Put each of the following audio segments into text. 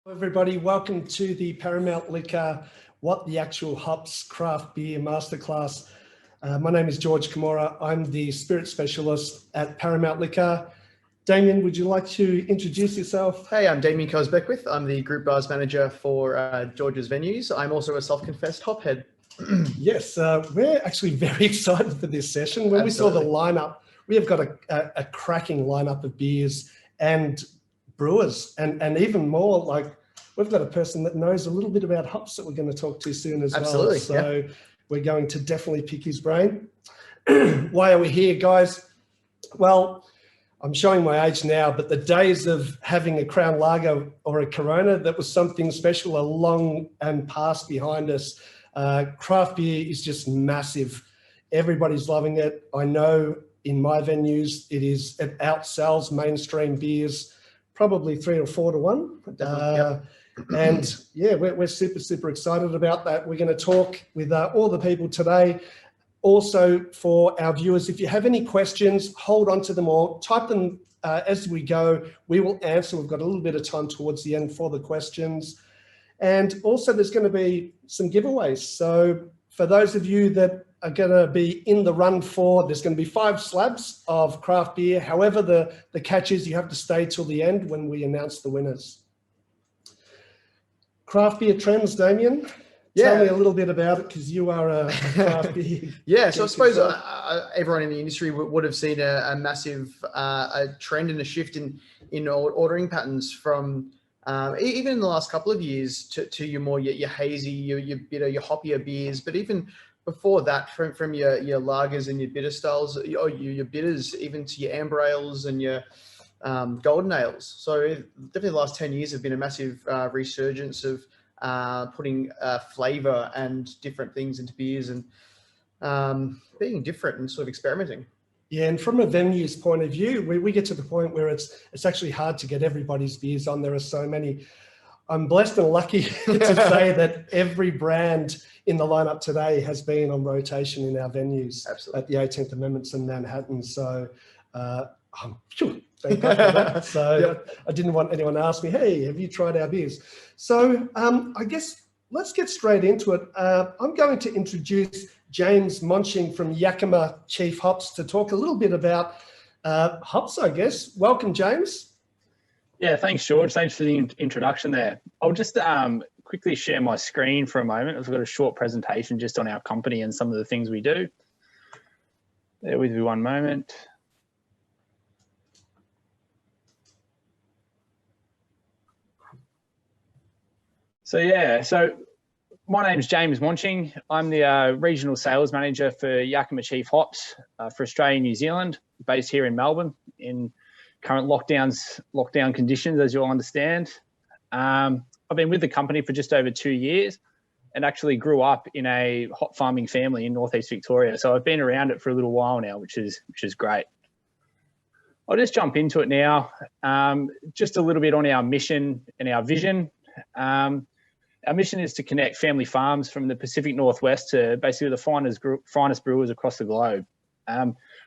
Everybody, welcome to the Paramount Liquor What the Actual Hops Craft Beer Masterclass. My name is George Kimura. I'm the spirit specialist at Paramount Liquor. Damien, would you like to introduce yourself? Hey, I'm Damien Cosbeckwith. I'm the Group Bars Manager for George's Venues. I'm also a self-confessed hophead. Yes, we're actually very excited for this session. When Absolutely. We saw the lineup, we have got a cracking lineup of beers and brewers, and even more, like we've got a person that knows a little bit about hops that we're going to talk to soon as Absolutely, well. So we're going to definitely pick his brain. Why are we here, guys? Well, I'm showing my age now, but the days of having a Crown Lager or a Corona, that was something special, a long and past behind us. Craft beer is just massive. Everybody's loving it. I know in my venues, it outsells mainstream beers, probably 3 or 4 to 1. And yeah, we're super excited about that. We're going to talk with all the people today. Also, for our viewers, if you have any questions, hold on to them all. Type them as we go. We will answer. We've got a little bit of time towards the end for the questions. And also, there's going to be some giveaways. So for those of you that are going to be in the run for, there's going to be 5 slabs of craft beer. However, the catch is you have to stay till the end when we announce the winners. Craft beer trends, Damien. Tell me a little bit about it, because you are a craft beer. So I suppose everyone in the industry would have seen a massive a trend and a shift in ordering patterns from even in the last couple of years to your hazy, your bitter, your hoppier beers, but even before that, from your lagers and your bitter styles, or your bitters, even to your amber ales and your golden ales. So definitely the last 10 years have been a massive resurgence of putting flavour and different things into beers and being different and sort of experimenting. Yeah, and from a venue's point of view, we get to the point where it's actually hard to get everybody's beers on. There are so many. I'm blessed and lucky to say that every brand in the lineup today has been on rotation in our venues. Absolutely. At the 18th Amendments in Manhattan. So thank God for that. So I didn't want anyone to ask me, hey, have you tried our beers? So I guess let's get straight into it. I'm going to introduce James Monching from Yakima Chief Hops to talk a little bit about hops, I guess. Welcome, James. Yeah, thanks, George. Thanks for the introduction there. I'll just quickly share my screen for a moment. I've got a short presentation just on our company and some of the things we do. Bear with me one moment. So my name is James Monching. I'm the Regional Sales Manager for Yakima Chief Hops for Australia and New Zealand, based here in Melbourne in current lockdown conditions, as you'll understand. I've been with the company for just over 2 years and actually grew up in a hop farming family in Northeast Victoria. So I've been around it for a little while now, which is great. I'll just jump into it now. Just a little bit on our mission and our vision. Our mission is to connect family farms from the Pacific Northwest to basically the finest brewers across the globe.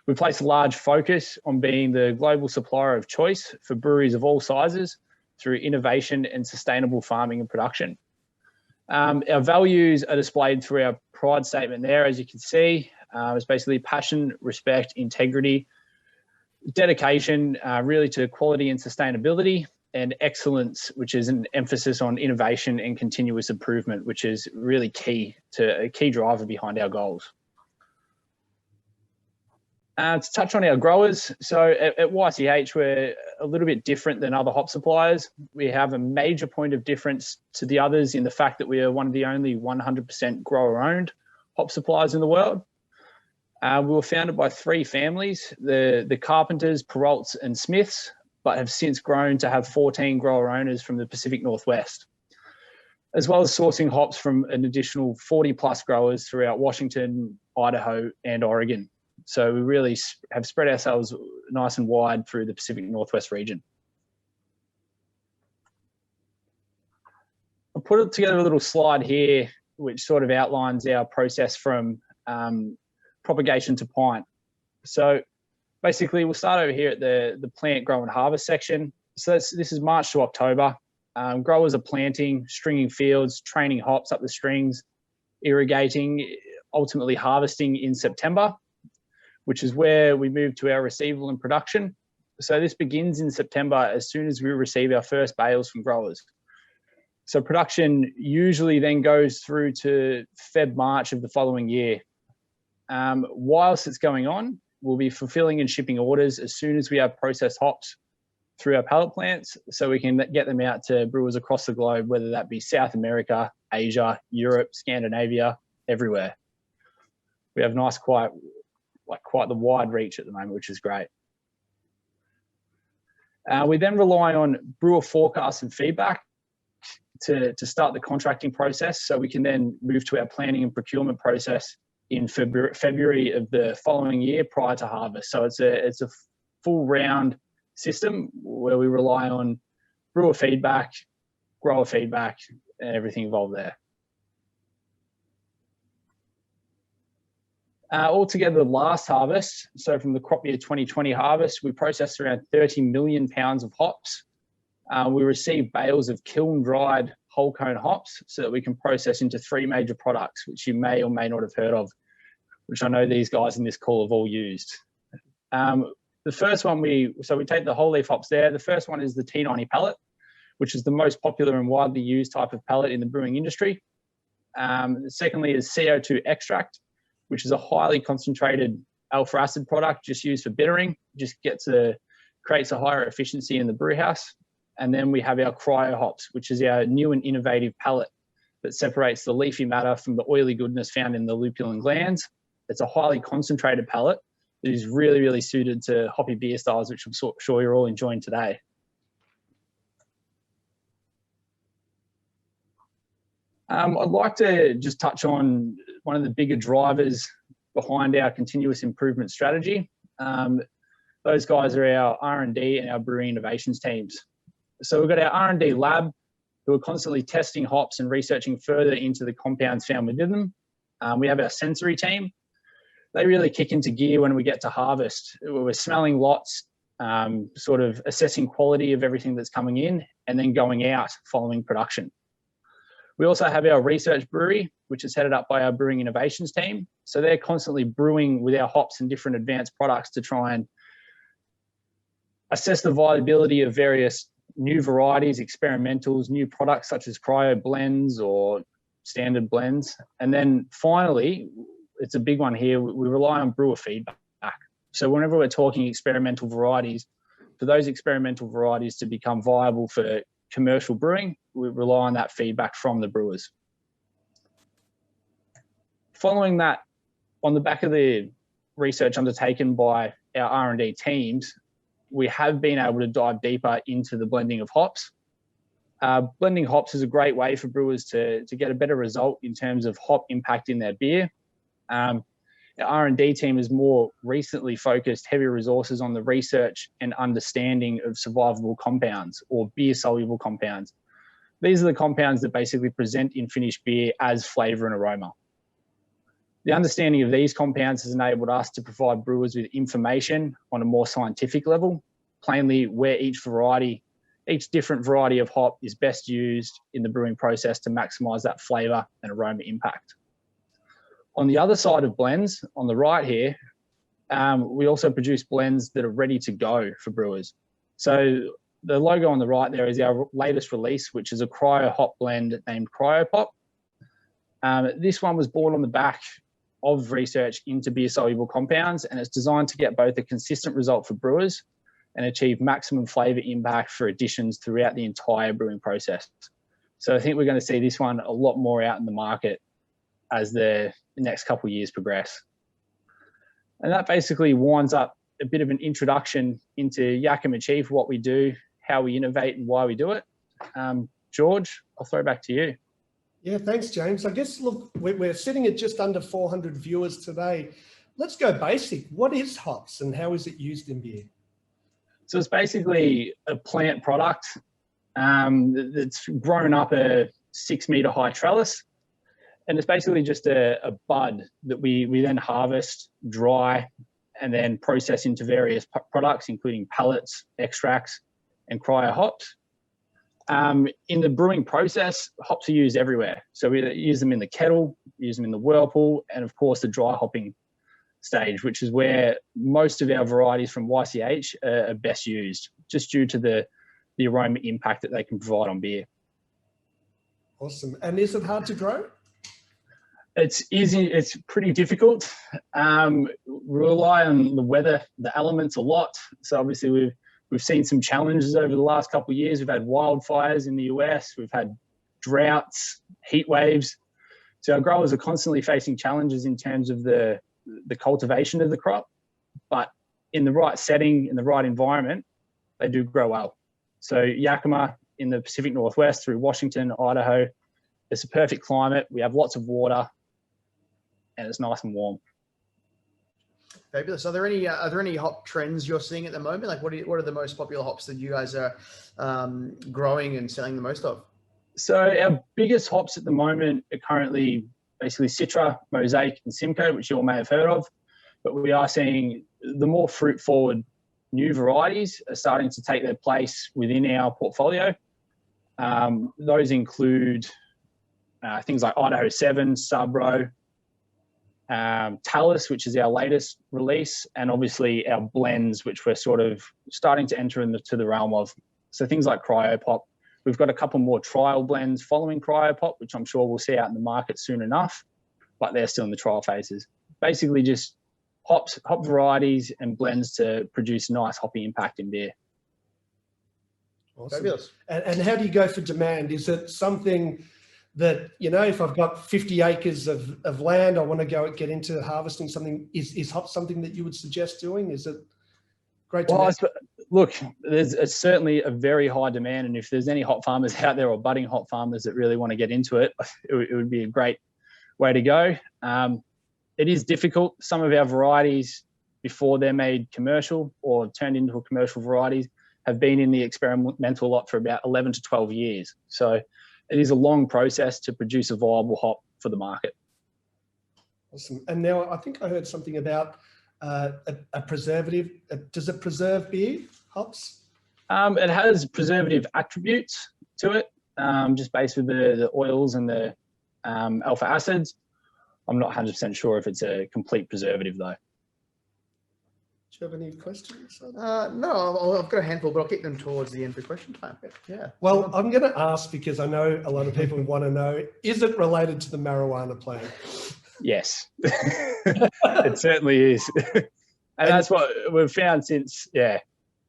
We place a large focus on being the global supplier of choice for breweries of all sizes through innovation and sustainable farming and production. Our values are displayed through our pride statement there, as you can see. It's basically passion, respect, integrity, dedication really to quality and sustainability, and excellence, which is an emphasis on innovation and continuous improvement, which is really a key driver behind our goals. To touch on our growers, so at YCH, we're a little bit different than other hop suppliers. We have a major point of difference to the others in the fact that we are one of the only 100% grower-owned hop suppliers in the world. We were founded by 3 families, the Carpenters, Peralts and Smiths, but have since grown to have 14 grower owners from the Pacific Northwest, as well as sourcing hops from an additional 40 plus growers throughout Washington, Idaho and Oregon. So we really have spread ourselves nice and wide through the Pacific Northwest region. I'll put together a little slide here, which sort of outlines our process from propagation to pint. So basically, we'll start over here at the plant grow and harvest section. So this is March to October. Growers are planting, stringing fields, training hops up the strings, irrigating, ultimately harvesting in September, which is where we move to our receival and production. So this begins in September as soon as we receive our first bales from growers. So production usually then goes through to Feb, March of the following year. Whilst it's going on, we'll be fulfilling and shipping orders as soon as we have processed hops through our pallet plants, so we can get them out to brewers across the globe, whether that be South America, Asia, Europe, Scandinavia, everywhere. We have nice, quite the wide reach at the moment, which is great. We then rely on brewer forecasts and feedback to start the contracting process, so we can then move to our planning and procurement process in February of the following year prior to harvest. So it's a full round system where we rely on brewer feedback, grower feedback, and everything involved there. Altogether, the last harvest, so from the crop year 2020 harvest, we processed around 30 million pounds of hops. We received bales of kiln-dried whole cone hops so that we can process into 3 major products, which you may or may not have heard of, which I know these guys in this call have all used. The first one, so we take the whole leaf hops there. The first one is the T90 pellet, which is the most popular and widely used type of pellet in the brewing industry. Secondly is CO2 extract, which is a highly concentrated alpha acid product just used for bittering, just creates a higher efficiency in the brew house. And then we have our cryo hops, which is our new and innovative pellet that separates the leafy matter from the oily goodness found in the lupulin glands. It's a highly concentrated pellet that is really, really suited to hoppy beer styles, which I'm sure you're all enjoying today. I'd like to just touch on one of the bigger drivers behind our continuous improvement strategy. Those guys are our R&D and our brewing innovations teams. So we've got our R&D lab who are constantly testing hops and researching further into the compounds found within them. We have our sensory team. They really kick into gear when we get to harvest. We're smelling lots, sort of assessing quality of everything that's coming in and then going out following production. We also have our research brewery, which is headed up by our brewing innovations team. So they're constantly brewing with our hops and different advanced products to try and assess the viability of various new varieties, experimentals, new products such as cryo blends or standard blends. And then finally, it's a big one here, we rely on brewer feedback. So whenever we're talking experimental varieties, for those experimental varieties to become viable for commercial brewing, we rely on that feedback from the brewers. Following that, on the back of the research undertaken by our R&D teams, we have been able to dive deeper into the blending of hops. Blending hops is a great way for brewers to get a better result in terms of hop impact in their beer. Our R&D team has more recently focused heavy resources on the research and understanding of survivable compounds or beer-soluble compounds. These are the compounds that basically present in finished beer as flavour and aroma. The understanding of these compounds has enabled us to provide brewers with information on a more scientific level, plainly where each different variety of hop is best used in the brewing process to maximise that flavour and aroma impact. On the other side of blends, on the right here, we also produce blends that are ready to go for brewers. So the logo on the right there is our latest release, which is a Cryo Hot Blend named Cryo Pop. This one was born on the back of research into beer-soluble compounds, and it's designed to get both a consistent result for brewers and achieve maximum flavour impact for additions throughout the entire brewing process. So I think we're going to see this one a lot more out in the market as the next couple of years progress. And that basically winds up a bit of an introduction into Yakima Chief, what we do, how we innovate and why we do it. George, I'll throw back to you. Yeah, thanks, James. I guess, look, we're sitting at just under 400 viewers today. Let's go basic. What is hops and how is it used in beer? So it's basically a plant product that's grown up a 6 metre high trellis. And it's basically just a bud that we then harvest, dry, and then process into various products, including pellets, extracts, and cryo hops. In the brewing process, hops are used everywhere. So we use them in the kettle, use them in the whirlpool, and of course the dry hopping stage, which is where most of our varieties from YCH are best used, just due to the aroma impact that they can provide on beer. Awesome. And is it hard to grow? It's easy. It's pretty difficult. We rely on the weather, the elements a lot. So obviously we've seen some challenges over the last couple of years. We've had wildfires in the US. We've had droughts, heat waves. So our growers are constantly facing challenges in terms of the cultivation of the crop. But in the right setting, in the right environment, they do grow well. So Yakima in the Pacific Northwest through Washington, Idaho, it's a perfect climate. We have lots of water, and it's nice and warm. Fabulous. Are there any hop trends you're seeing at the moment? Like what are the most popular hops that you guys are growing and selling the most of? So our biggest hops at the moment are currently basically Citra, Mosaic, and Simcoe, which you all may have heard of. But we are seeing the more fruit-forward new varieties are starting to take their place within our portfolio. Those include things like Idaho 7, Subro, Talus, which is our latest release, and obviously our blends, which we're sort of starting to enter into the realm of. So things like Cryo Pop. We've got a couple more trial blends following Cryo Pop, which I'm sure we'll see out in the market soon enough, but they're still in the trial phases. Basically just hop varieties and blends to produce nice hoppy impact in beer. Awesome. Fabulous. And how do you go for demand? Is it something that, you know, if I've got 50 acres of land, I want to get into harvesting something, is hop something that you would suggest doing? Is it great demand? Well, look, there's certainly a very high demand, and if there's any hop farmers out there or budding hop farmers that really want to get into it, it would be a great way to go. It is difficult. Some of our varieties, before they're made commercial or turned into commercial varieties, have been in the experimental lot for about 11 to 12 years. So it is a long process to produce a viable hop for the market. Awesome. And now I think I heard something about a preservative. Does it preserve beer, hops? It has preservative attributes to it, just based with the oils and the alpha acids. I'm not 100% sure if it's a complete preservative though. Do you have any questions? No, I've got a handful, but I'll keep them towards the end for question time. Yeah. Well, I'm going to ask because I know a lot of people want to know, is it related to the marijuana plant? Yes, it certainly is. And that's what we've found since, it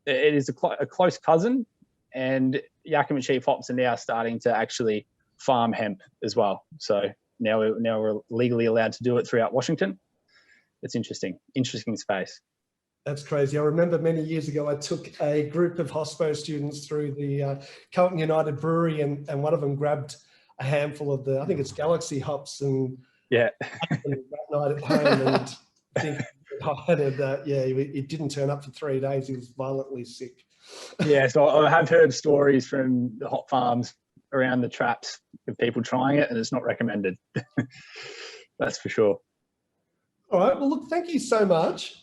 is a close cousin, and Yakima Chief hops are now starting to actually farm hemp as well. So now we're legally allowed to do it throughout Washington. It's interesting space. That's crazy. I remember many years ago, I took a group of hospo students through the Carlton United Brewery, and one of them grabbed a handful of I think it's Galaxy hops, and that night at home, and it didn't turn up for 3 days. He was violently sick. Yeah, so I have heard stories from the hop farms around the traps of people trying it, and it's not recommended. That's for sure. All right. Well, look, thank you so much.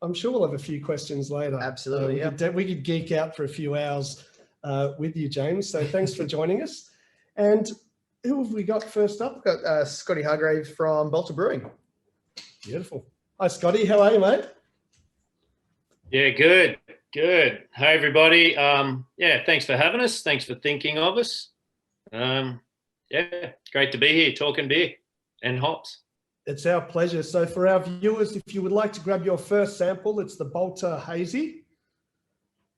I'm sure we'll have a few questions later. Absolutely. We could geek out for a few hours with you, James. So thanks for joining us. And who have we got first up? We've got Scotty Hargrave from Balter Brewing. Beautiful. Hi, Scotty. How are you, mate? Yeah, good. Hey, everybody. Thanks for having us. Thanks for thinking of us. Great to be here talking beer and hops. It's our pleasure. So for our viewers, if you would like to grab your first sample, it's the Balter Hazy.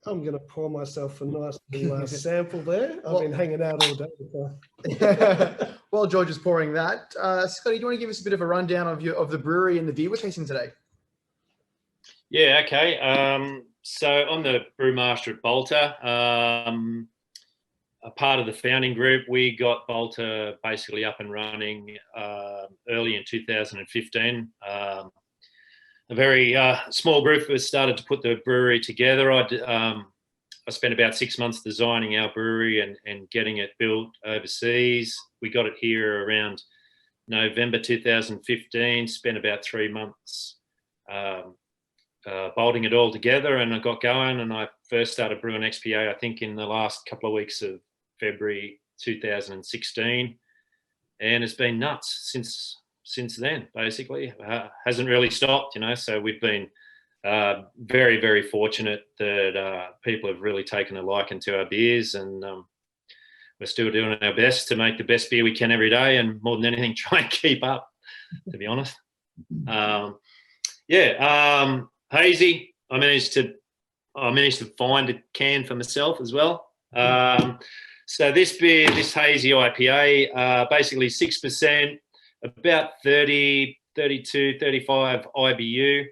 I'm going to pour myself a nice little sample there. I've been hanging out all day. While George is pouring that, Scotty, do you want to give us a bit of a rundown of the brewery and the beer we're tasting today? Yeah, okay. So I'm the brewmaster at Balter. A part of the founding group. We got Balter basically up and running early in 2015. A very small group of us started to put the brewery together. I spent about 6 months designing our brewery and getting it built overseas. We got it here around November 2015, spent about 3 months bolting it all together, and I got going, and I first started brewing XPA, I think, in the last couple of weeks of February 2016, and it's been nuts since then. Basically, hasn't really stopped, you know. So we've been very, very fortunate that people have really taken a liking to our beers, and we're still doing our best to make the best beer we can every day, and more than anything, try and keep up, to be honest. Hazy, I managed to find a can for myself as well. So this beer, this Hazy IPA, basically 6%, about 30, 32, 35 IBU.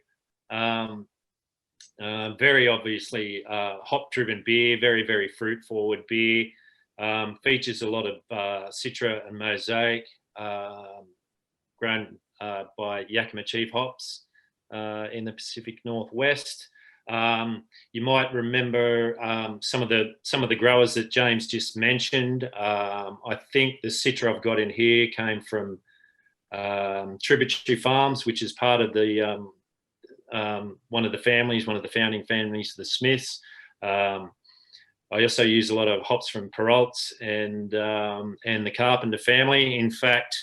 Very obviously hop-driven beer, very, very fruit-forward beer. Features a lot of Citra and Mosaic, grown by Yakima Chief hops in the Pacific Northwest. You might remember some of the growers that James just mentioned. I think the Citra I've got in here came from Tributary Farms, which is part of the one of the founding families, the Smiths. I also use a lot of hops from Peralt's and the Carpenter family. In fact,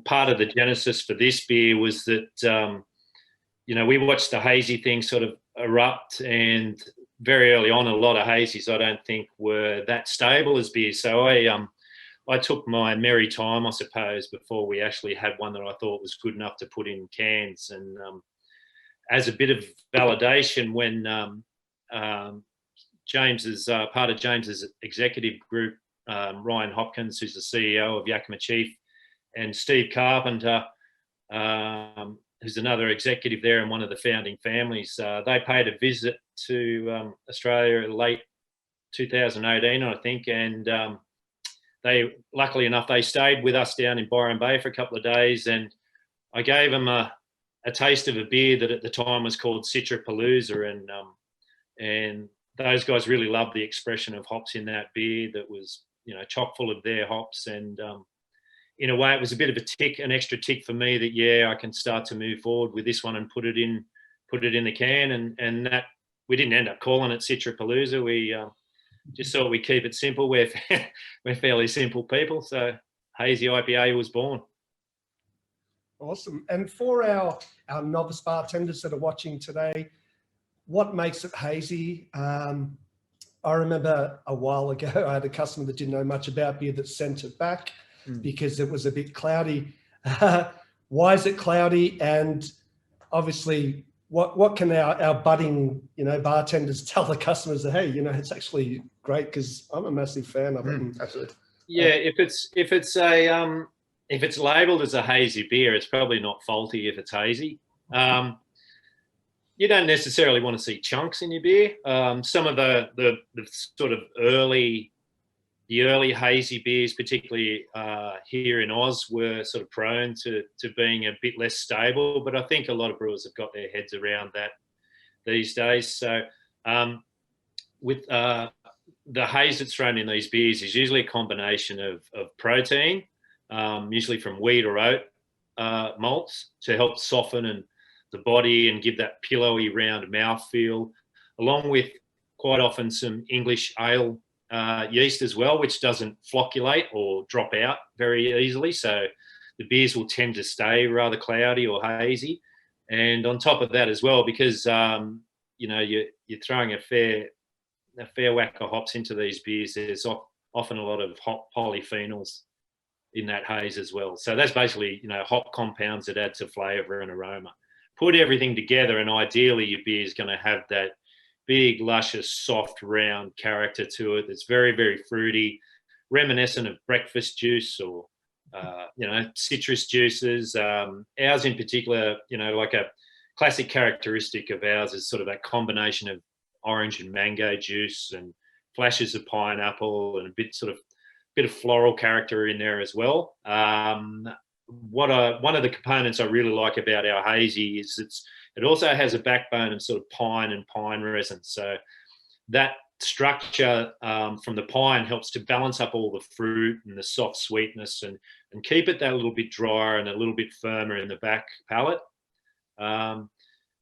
part of the genesis for this beer was that we watched the hazy thing sort of erupt, and very early on, a lot of hazies I don't think were that stable as beer. So I took my merry time, I suppose, before we actually had one that I thought was good enough to put in cans. And as a bit of validation, when James's part of James's executive group, Ryan Hopkins, who's the CEO of Yakima Chief, and Steve Carpenter, who's another executive there and one of the founding families, they paid a visit to Australia in late 2018, I think, and they, luckily enough, they stayed with us down in Byron Bay for a couple of days, and I gave them a taste of a beer that at the time was called Citra Palooza, and those guys really loved the expression of hops in that beer that was, chock full of their hops. And in a way, it was a bit of an extra tick for me that, I can start to move forward with this one and put it in the can. And that, we didn't end up calling it Citra Palooza. We just thought we'd keep it simple. We're fairly simple people. So Hazy IPA was born. Awesome. And for our novice bartenders that are watching today, what makes it hazy? I remember a while ago, I had a customer that didn't know much about beer that sent it back because it was a bit cloudy. Why is it cloudy? And obviously, what can our budding, bartenders tell the customers that, hey, it's actually great, because I'm a massive fan of it. Absolutely. Yeah, if it's labelled as a hazy beer, it's probably not faulty if it's hazy. You don't necessarily want to see chunks in your beer. Some of the sort of early hazy beers, particularly here in Oz, were sort of prone to being a bit less stable. But I think a lot of brewers have got their heads around that these days. So with the haze that's thrown in these beers is usually a combination of protein, usually from wheat or oat malts, to help soften the body and give that pillowy round mouthfeel, along with quite often some English ale yeast as well, which doesn't flocculate or drop out very easily. So the beers will tend to stay rather cloudy or hazy. And on top of that as well, because you're throwing a fair whack of hops into these beers, there's often a lot of hop polyphenols in that haze as well. So that's basically, hop compounds that add to flavour and aroma. Put everything together, and ideally your beer is going to have that big, luscious, soft, round character to it that's very, very fruity, reminiscent of breakfast juice or, citrus juices. Ours in particular, like a classic characteristic of ours is sort of that combination of orange and mango juice and flashes of pineapple and a bit of floral character in there as well. One of the components I really like about our hazy is it also has a backbone of sort of pine and pine resin. So that structure from the pine helps to balance up all the fruit and the soft sweetness and keep it that little bit drier and a little bit firmer in the back palate,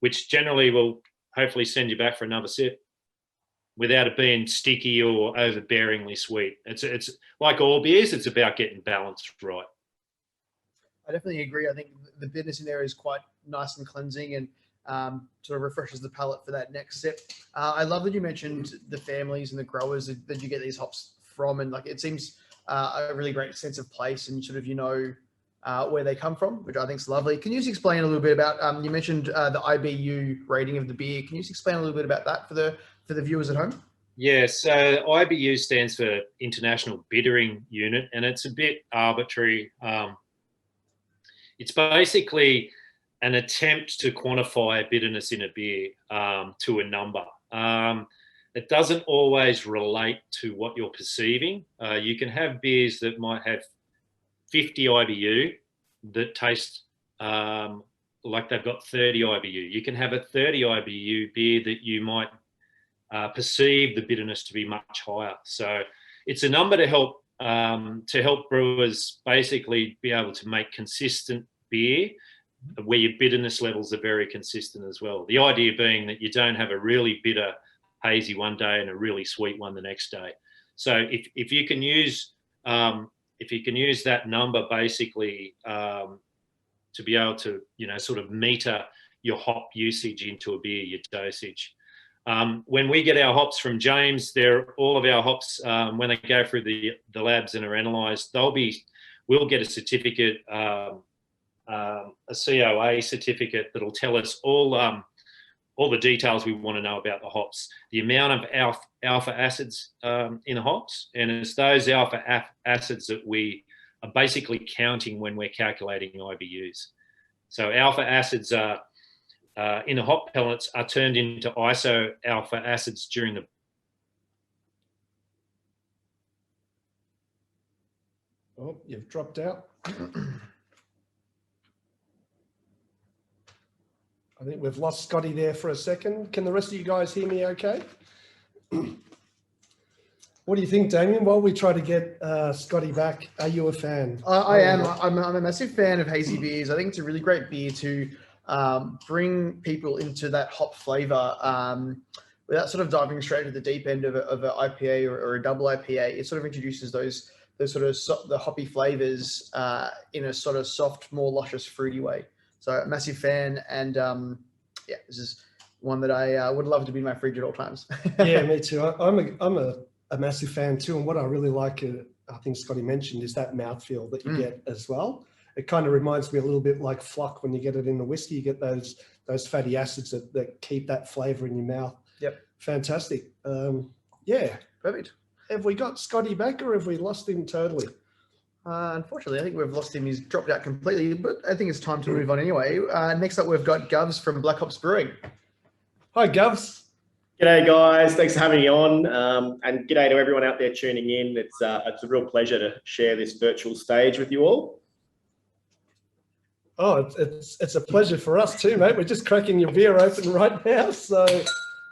which generally will hopefully send you back for another sip without it being sticky or overbearingly sweet. It's like all beers, it's about getting balanced right. I definitely agree. I think the bitterness in there is quite nice and cleansing, and sort of refreshes the palate for that next sip. I love that you mentioned the families and the growers that you get these hops from, and like it seems a really great sense of place, and sort of where they come from, which I think is lovely. Can you just explain a little bit about? You mentioned the IBU rating of the beer. Can you just explain a little bit about that for the viewers at home? Yeah, so IBU stands for International Bittering Unit, and it's a bit arbitrary. It's basically an attempt to quantify bitterness in a beer to a number. It doesn't always relate to what you're perceiving. You can have beers that might have 50 IBU that taste like they've got 30 IBU. You can have a 30 IBU beer that you might perceive the bitterness to be much higher. So it's a number to help brewers basically be able to make consistent beer where your bitterness levels are very consistent as well. The idea being that you don't have a really bitter hazy one day and a really sweet one the next day. So if you can use that number basically to be able to sort of meter your hop usage into a beer, your dosage. When we get our hops from James, all of our hops when they go through the labs and are analysed, we'll get a certificate, a COA certificate that'll tell us all the details we want to know about the hops, the amount of alpha acids in the hops, and it's those alpha acids that we are basically counting when we're calculating IBUs. So alpha acids are in the hop pellets are turned into iso alpha acids during the Oh, you've dropped out. I think we've lost Scotty there for a second. Can the rest of you guys hear me okay? What do you think, Damien? While we try to get Scotty back, are you a fan? I am. I'm a massive fan of hazy beers. I think it's a really great beer to bring people into that hop flavour without sort of diving straight to the deep end of an IPA or a double IPA. It sort of introduces those sort of the hoppy flavours in a sort of soft, more luscious, fruity way. So a massive fan, and yeah, this is one that I would love to be in my fridge at all times. Yeah, me too. I'm a massive fan too, and what I really like, I think Scotty mentioned, is that mouthfeel that you get as well. It kind of reminds me a little bit like Flock when you get it in the whiskey. You get those fatty acids that keep that flavour in your mouth. Yep. Fantastic. Yeah. Perfect. Have we got Scotty back, or have we lost him totally? Unfortunately, I think we've lost him. He's dropped out completely, but I think it's time to move on anyway. Next up, we've got Govs from Blackhops Brewing. Hi, Govs. G'day, guys. Thanks for having me on. And g'day to everyone out there tuning in. It's a real pleasure to share this virtual stage with you all. Oh, it's a pleasure for us too, mate. We're just cracking your beer open right now. So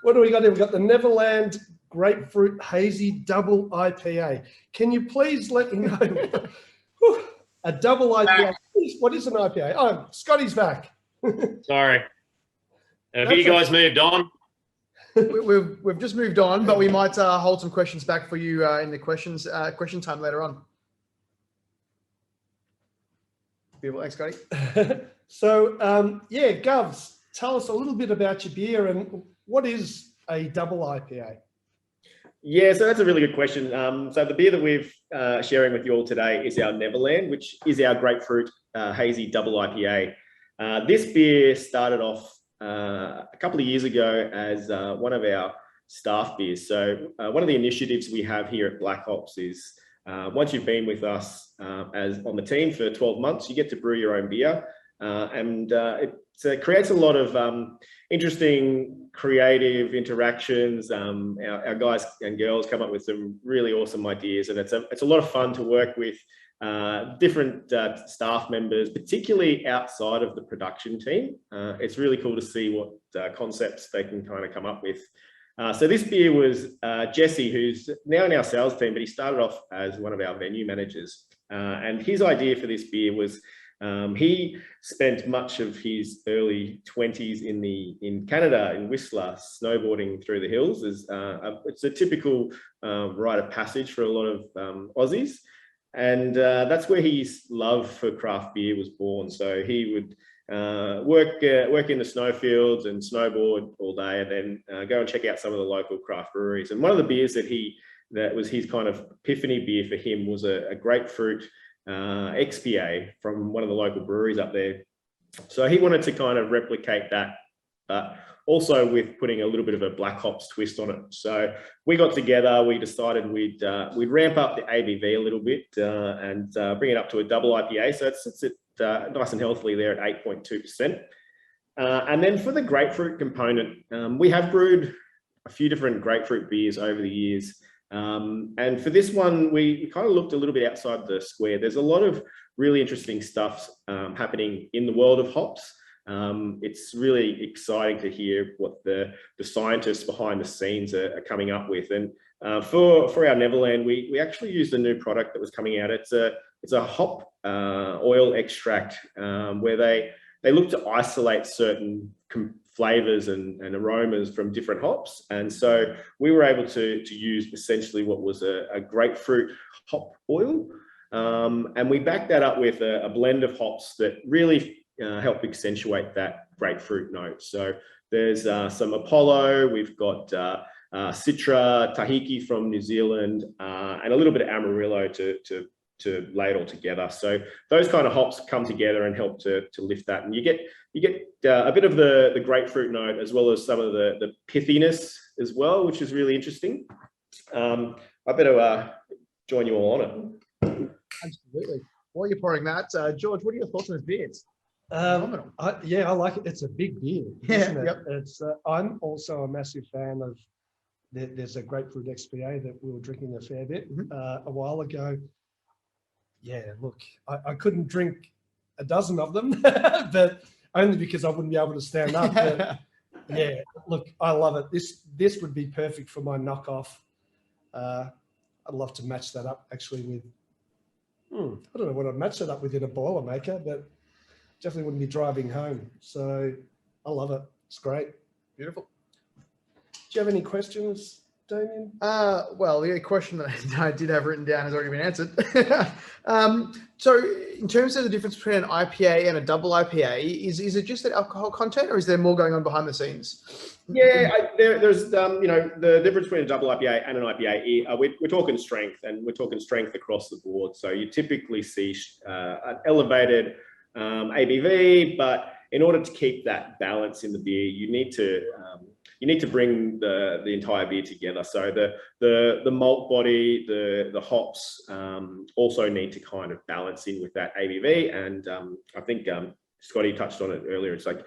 what do we got here? We've got the Neverland Grapefruit Hazy Double IPA. Can you please let me know? A double IPA. What is an IPA? Oh, Scotty's back. Sorry. Have you guys moved on? We've just moved on, but we might hold some questions back for you in the question time later on. Beautiful. Thanks, Scotty. So, yeah, Govs, tell us a little bit about your beer and what is a double IPA? Yeah, so that's a really good question. So the beer that we're sharing with you all today is our Neverland, which is our Grapefruit Hazy Double IPA. This beer started off a couple of years ago as one of our staff beers. So one of the initiatives we have here at Blackhops is once you've been with us as on the team for 12 months, you get to brew your own beer. And it creates a lot of interesting creative interactions. Our guys and girls come up with some really awesome ideas, and it's a lot of fun to work with different staff members, particularly outside of the production team. It's really cool to see what concepts they can kind of come up with. So this beer was Jesse, who's now in our sales team, but he started off as one of our venue managers. And his idea for this beer was He spent much of his early 20s in Canada, in Whistler, snowboarding through the hills. It's a typical rite of passage for a lot of Aussies. And that's where his love for craft beer was born. So he would work in the snowfields and snowboard all day, and then go and check out some of the local craft breweries. And one of the beers that was his kind of epiphany beer for him was a grapefruit XPA from one of the local breweries up there. So he wanted to kind of replicate that, but also with putting a little bit of a Blackhops twist on it. So we got together, we decided we'd ramp up the ABV a little bit and bring it up to a double IPA. So it sits nice and healthily there at 8.2%. And then for the grapefruit component, we have brewed a few different grapefruit beers over the years. And for this one, we kind of looked a little bit outside the square. There's a lot of really interesting stuff happening in the world of hops. It's really exciting to hear what the scientists behind the scenes are coming up with. And for our Neverland, we actually used a new product that was coming out. It's a hop oil extract where they look to isolate certain flavors and aromas from different hops. And so we were able to use essentially what was a grapefruit hop oil. And we backed that up with a blend of hops that really help accentuate that grapefruit note. So there's some Apollo, we've got Citra, Tahiki from New Zealand, and a little bit of Amarillo to lay it all together. So those kind of hops come together and help to lift that. And you get a bit of the grapefruit note as well as some of the pithiness as well, which is really interesting. I better join you all on it. Absolutely. While you're pouring that, George, what are your thoughts on this beer? Yeah, I like it. It's a big beer, isn't it? Yep. It's. I'm also a massive fan of. There's a grapefruit XPA that we were drinking a fair bit a while ago. Yeah, look, I couldn't drink a dozen of them, but only because I wouldn't be able to stand up. But yeah, look, I love it. This would be perfect for my knockoff. I'd love to match that up actually with. I don't know what I'd match that up with in a Boilermaker, but definitely wouldn't be driving home. So I love it. It's great. Beautiful. Do you have any questions, Damien? Well, the question that I did have written down has already been answered. So in terms of the difference between an IPA and a double IPA, is it just that alcohol content, or is there more going on behind the scenes? Yeah, there's the difference between a double IPA and an IPA. We're talking strength, and we're talking strength across the board. So you typically see an elevated ABV, but in order to keep that balance in the beer, you need to bring the entire beer together. So the malt body, the hops also need to kind of balance in with that ABV. And I think Scotty touched on it earlier. It's like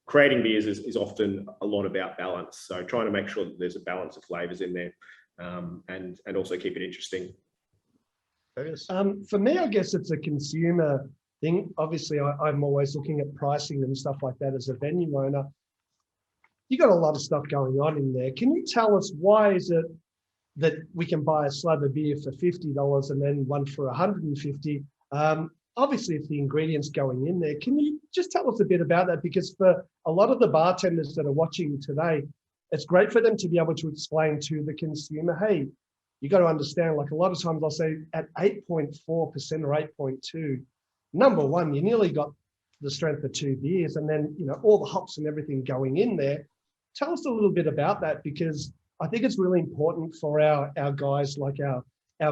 creating beers is often a lot about balance. So trying to make sure that there's a balance of flavors in there and also keep it interesting. For me, I guess it's a consumer thing. Obviously, I'm always looking at pricing and stuff like that as a venue owner. You got a lot of stuff going on in there. Can you tell us why is it that we can buy a slab of beer for $50 and then one for $150? Obviously, it's the ingredients going in there. Can you just tell us a bit about that? Because for a lot of the bartenders that are watching today, it's great for them to be able to explain to the consumer, hey, you got to understand, like a lot of times I'll say at 8.4% or 8.2, number one, you nearly got the strength of two beers, and then, all the hops and everything going in there. Tell us a little bit about that, because I think it's really important for our guys, like our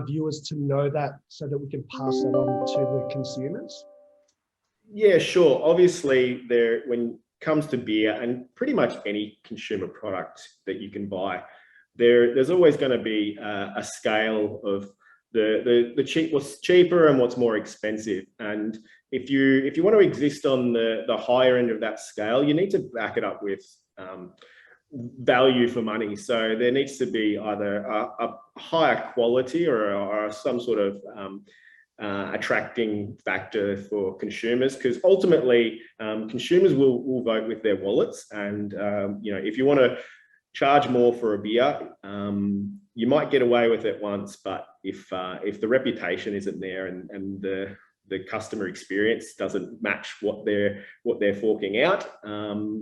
viewers, to know that so that we can pass that on to the consumers. Yeah, sure. Obviously, when it comes to beer and pretty much any consumer product that you can buy, there's always going to be a scale of what's cheaper and what's more expensive. And if you want to exist on the higher end of that scale, you need to back it up with value for money. So there needs to be either a higher quality or some sort of attracting factor for consumers, because ultimately consumers will vote with their wallets. And if you want to charge more for a beer, you might get away with it once, but if the reputation isn't there and the customer experience doesn't match what they're forking out,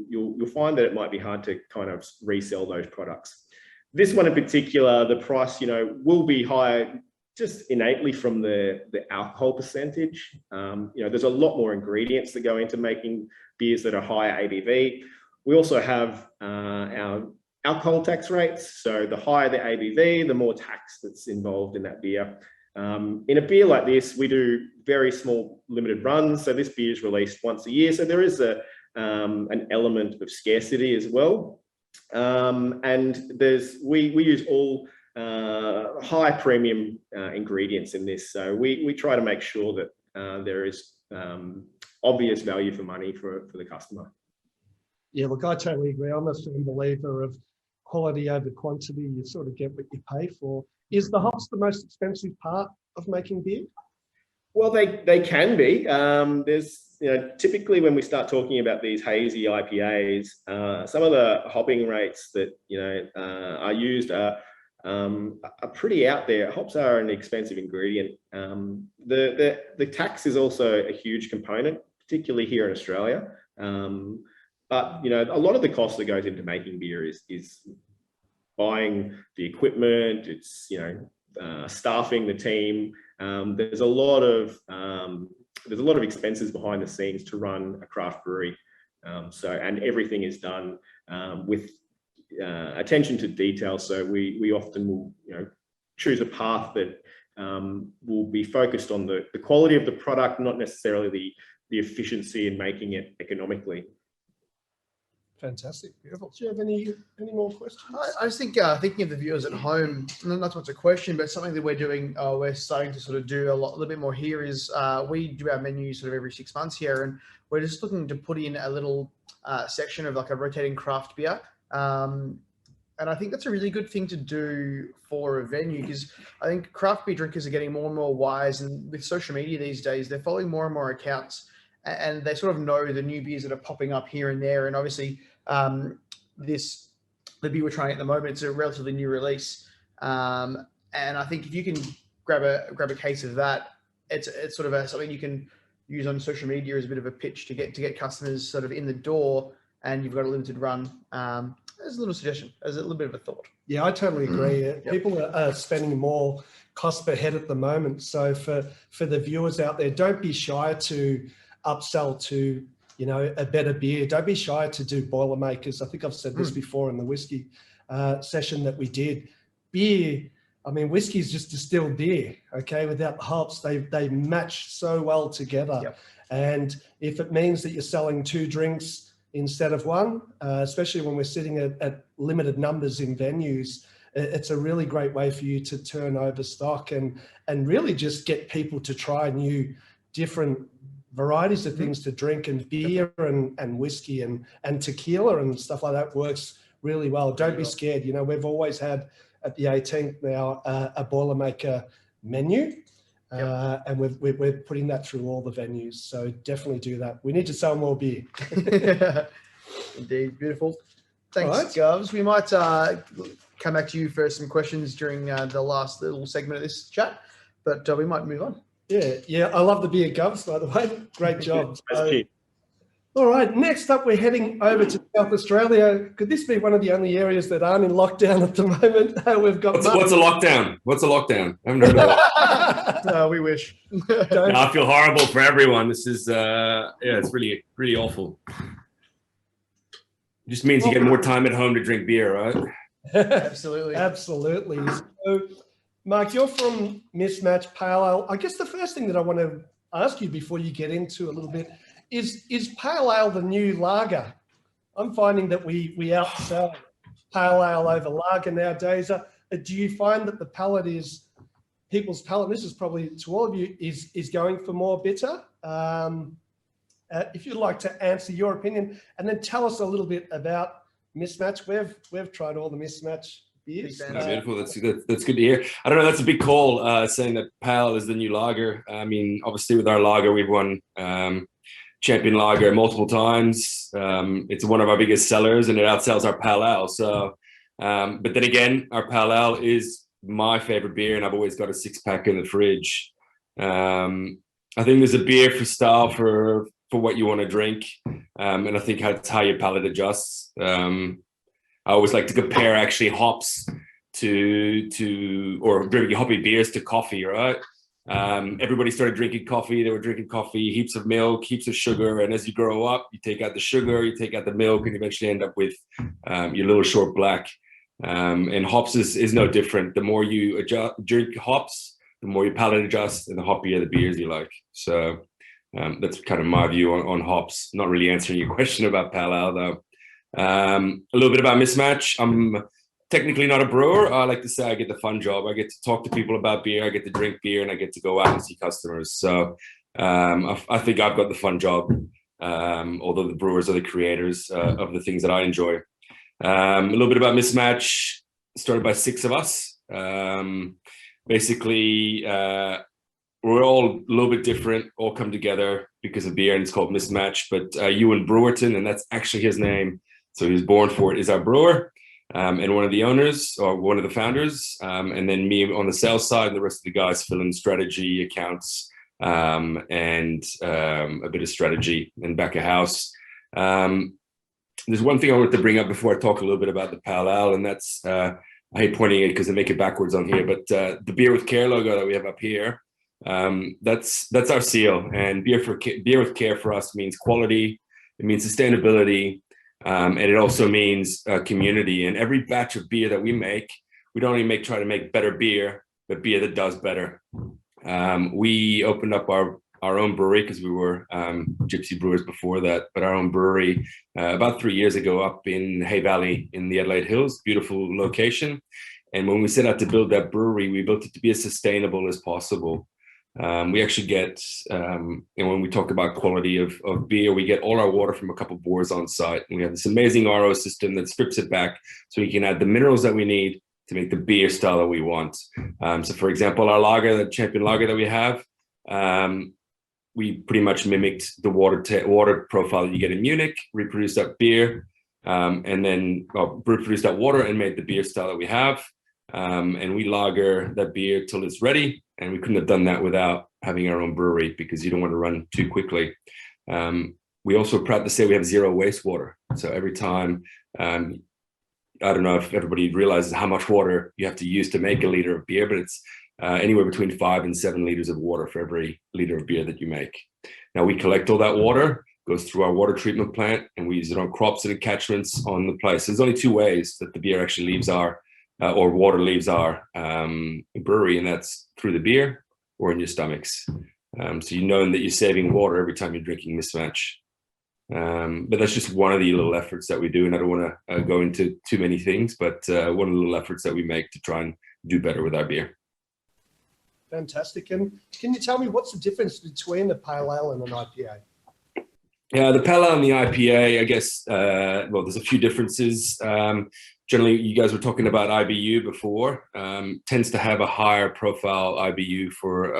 you'll find that it might be hard to kind of resell those products. This one in particular, the price, will be higher just innately from the alcohol percentage. There's a lot more ingredients that go into making beers that are higher ABV. We also have our alcohol tax rates. So the higher the ABV, the more tax that's involved in that beer. In a beer like this, we do very small limited runs. So this beer is released once a year. So there is an element of scarcity as well. And we use all high premium ingredients in this. So we try to make sure that there is obvious value for money for the customer. Yeah, look, I totally agree. I'm a firm believer of quality over quantity. You sort of get what you pay for. Is the hops the most expensive part of making beer? Well, they can be. There's, typically when we start talking about these hazy IPAs, some of the hopping rates that, are used are pretty out there. Hops are an expensive ingredient. The tax is also a huge component, particularly here in Australia. But, a lot of the cost that goes into making beer is buying the equipment, it's, staffing the team. There's a lot of expenses behind the scenes to run a craft brewery. And everything is done with attention to detail. So we often will, choose a path that will be focused on the quality of the product, not necessarily the efficiency in making it economically. Fantastic, beautiful. Do you have any more questions? I just think thinking of the viewers at home, not so much a question, but something that we're doing, we're starting to sort of do a little bit more here is we do our menu sort of every 6 months here, and we're just looking to put in a little section of like a rotating craft beer. And I think that's a really good thing to do for a venue, because I think craft beer drinkers are getting more and more wise, and with social media these days, they're following more and more accounts, and they sort of know the new beers that are popping up here and there. And obviously, the beer we're trying at the moment, it's a relatively new release, and I think if you can grab a case of that, it's sort of something you can use on social media as a bit of a pitch to get customers sort of in the door, and you've got a limited run. As a little suggestion, as a little bit of a thought. Yeah, I totally agree. Yep. People are spending more cost per head at the moment. So for the viewers out there, don't be shy to upsell to, a better beer. Don't be shy to do Boilermakers. I think I've said this before in the whiskey session that we did. Beer, whiskey is just distilled beer, okay? Without the hops, they match so well together. Yep. And if it means that you're selling 2 drinks instead of 1, especially when we're sitting at limited numbers in venues, it's a really great way for you to turn over stock and really just get people to try new, different varieties of things to drink, and beer and whiskey and tequila and stuff like that works really well. Don't be scared. We've always had at the 18th now a Boilermaker menu. And we're putting that through all the venues. So definitely do that. We need to sell more beer. Indeed, beautiful. Thanks, Right. Govs. We might come back to you for some questions during the last little segment of this chat, but we might move on. Yeah. I love the beer, Govs, by the way. Great job. That's key. All right. Next up, we're heading over to South Australia. Could this be one of the only areas that aren't in lockdown at the moment? We've got What's a lockdown? What's a lockdown? I haven't heard of that. No, we wish. No, I feel horrible for everyone. This is, it's really, really awful. It just means you get more time at home to drink beer, right? Absolutely. Absolutely. So, Mark, you're from Mismatch Pale Ale. I guess the first thing that I want to ask you before you get into a little bit is Pale Ale the new lager? I'm finding that we outsell Pale Ale over lager nowadays. Do you find that the palate is, people's palate, this is probably to all of you, is going for more bitter? If you'd like to answer your opinion, and then tell us a little bit about Mismatch. We've tried all the Mismatch beers. Beautiful. That's good. That's good to hear. I don't know. That's a big call, saying that Pale is the new lager. I mean, obviously with our lager, we've won champion lager multiple times. It's one of our biggest sellers, and it outsells our Pale Ale. So, but then again, our Pale Ale is my favorite beer, and I've always got a 6-pack in the fridge. I think there's a beer for style for what you want to drink, and I think that's how your palate adjusts. I always like to compare actually hops or drinking hoppy beers to coffee, right? Everybody started drinking coffee. They were drinking coffee, heaps of milk, heaps of sugar. And as you grow up, you take out the sugar, you take out the milk, and eventually end up with your little short black. And hops is no different. The more you drink hops, the more your palate adjusts, and the hoppier the beers you like. So that's kind of my view on hops. Not really answering your question about pale ale, though. A little bit about Mismatch. I'm technically not a brewer. I like to say I get the fun job. I get to talk to people about beer. I get to drink beer, and I get to go out and see customers. So I think I've got the fun job, although the brewers are the creators of the things that I enjoy. A little bit about Mismatch. Started by 6 of us. Basically, we're all a little bit different, all come together because of beer, and it's called Mismatch. But Ewan Brewerton, and that's actually his name, so he was born for it, is our brewer. And one of the owners, or one of the founders, and then me on the sales side, and the rest of the guys fill in strategy, accounts, and a bit of strategy and back of house. There's one thing I wanted to bring up before I talk a little bit about the pale ale, and that's, I hate pointing it because I make it backwards on here, but the Beer with Care logo that we have up here, that's our seal. And beer with care for us means quality, it means sustainability, and it also means community. And every batch of beer that we make, we don't only try to make better beer, but beer that does better. We opened up our own brewery because we were gypsy brewers before that, but our own brewery about 3 years ago up in Hay Valley in the Adelaide Hills, beautiful location. And when we set out to build that brewery, we built it to be as sustainable as possible. We actually get, and when we talk about quality of beer, we get all our water from a couple of bores on site. And we have this amazing RO system that strips it back so we can add the minerals that we need to make the beer style that we want. So for example, our lager, the champion lager that we have, we pretty much mimicked the water profile that you get in Munich, reproduced that beer, and then reproduced that water and made the beer style that we have. And we lager that beer till it's ready. And we couldn't have done that without having our own brewery because you don't want to run too quickly. We also are proud to say we have 0 wastewater. So every time, I don't know if everybody realizes how much water you have to use to make a liter of beer, but it's anywhere between 5 and 7 liters of water for every liter of beer that you make. Now we collect all that water, goes through our water treatment plant, and we use it on crops and catchments on the place. There's only 2 ways that the beer actually leaves our or water leaves our brewery, and that's through the beer or in your stomachs. So you know that you're saving water every time you're drinking Mismatch. But that's just one of the little efforts that we do, and I don't want to go into too many things, but one of the little efforts that we make to try and do better with our beer. Fantastic. And can you tell me what's the difference between a pale ale and an IPA? Yeah, the pale ale and the IPA, I guess, well, there's a few differences. Generally, you guys were talking about IBU before, tends to have a higher profile IBU for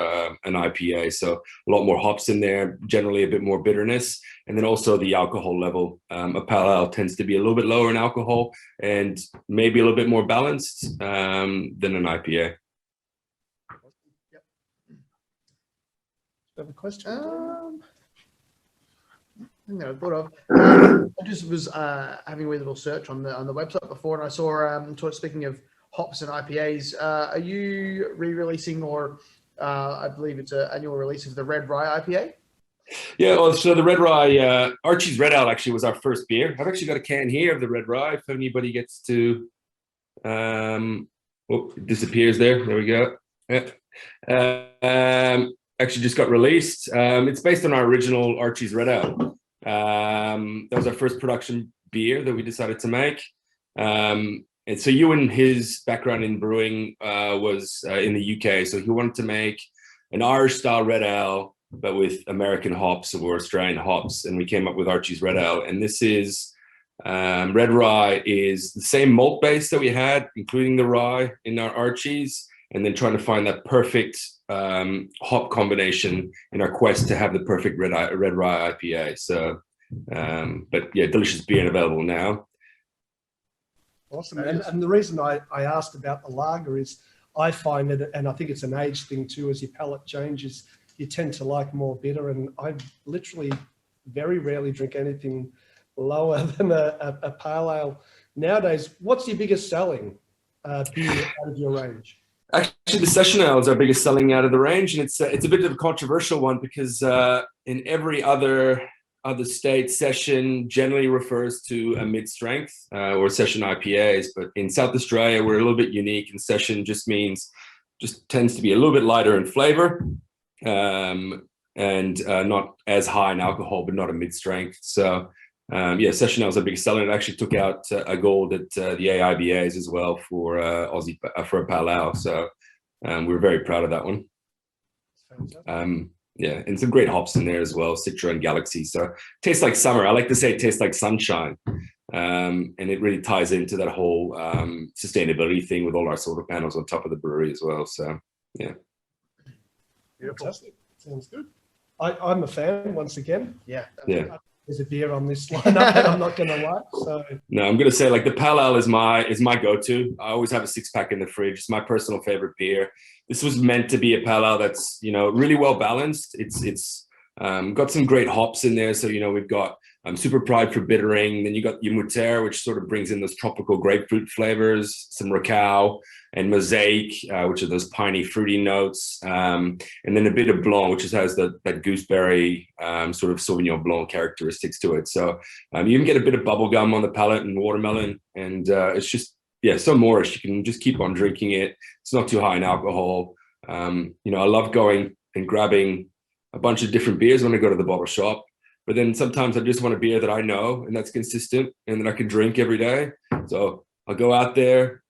an IPA. So a lot more hops in there, generally a bit more bitterness. And then also the alcohol level. A pale ale tends to be a little bit lower in alcohol and maybe a little bit more balanced than an IPA. Yep. Do you have a question? I think I thought of. I just was having a wee little search on the website before, and I saw. Speaking of hops and IPAs, are you re-releasing, or I believe it's an annual release of the Red Rye IPA? Yeah, well, so the Red Rye, Archie's Red Ale actually was our first beer. I've actually got a can here of the Red Rye. If anybody gets to, it disappears there. There we go. Yeah. Actually just got released. It's based on our original Archie's Red Ale. That was our first production beer that we decided to make. And so Ewan, his background in brewing was in the UK. So he wanted to make an Irish style red ale, but with American hops or Australian hops. And we came up with Archie's Red Ale. And this is, Red Rye is the same malt base that we had, including the rye in our Archie's, and then trying to find that perfect hop combination in our quest to have the perfect red rye IPA. So, but yeah, delicious beer and available now. Awesome. And the reason I asked about the lager is I find it, and I think it's an age thing too, as your palate changes, you tend to like more bitter. And I literally very rarely drink anything lower than a pale ale. Nowadays, what's your biggest selling beer out of your range? Actually, the session ale is our biggest selling out of the range, and it's a bit of a controversial one because in every other state, session generally refers to a mid-strength or session IPAs, but in South Australia we're a little bit unique, and session just tends to be a little bit lighter in flavor, and not as high in alcohol, but not a mid-strength. So yeah, session ale is a big seller. It actually took out a gold at the AIBAs as well for Aussie for a pale ale. So we're very proud of that one. Yeah, and some great hops in there as well, Citra and Galaxy. So tastes like summer. I like to say it tastes like sunshine, and it really ties into that whole sustainability thing with all our solar panels on top of the brewery as well. So yeah, fantastic. Sounds good. I'm a fan once again. Yeah. There's a beer on this lineup that I'm not going to like. So no, I'm going to say like the pale ale is my go-to. I always have a 6-pack in the fridge. It's my personal favorite beer. This was meant to be a pale ale that's, you know, really well balanced. It's got some great hops in there. So, you know, we've got Super Pride for bittering. Then you got your Muter, which sort of brings in those tropical grapefruit flavors, some Racao and Mosaic, which are those piney, fruity notes. And then a bit of Blanc, which has that gooseberry sort of Sauvignon Blanc characteristics to it. So you even get a bit of bubblegum on the palate and watermelon. And it's just, yeah, so Moorish. You can just keep on drinking it. It's not too high in alcohol. You know, I love going and grabbing a bunch of different beers when I go to the bottle shop. But then sometimes I just want a beer that I know and that's consistent and that I can drink every day. So I'll go out there,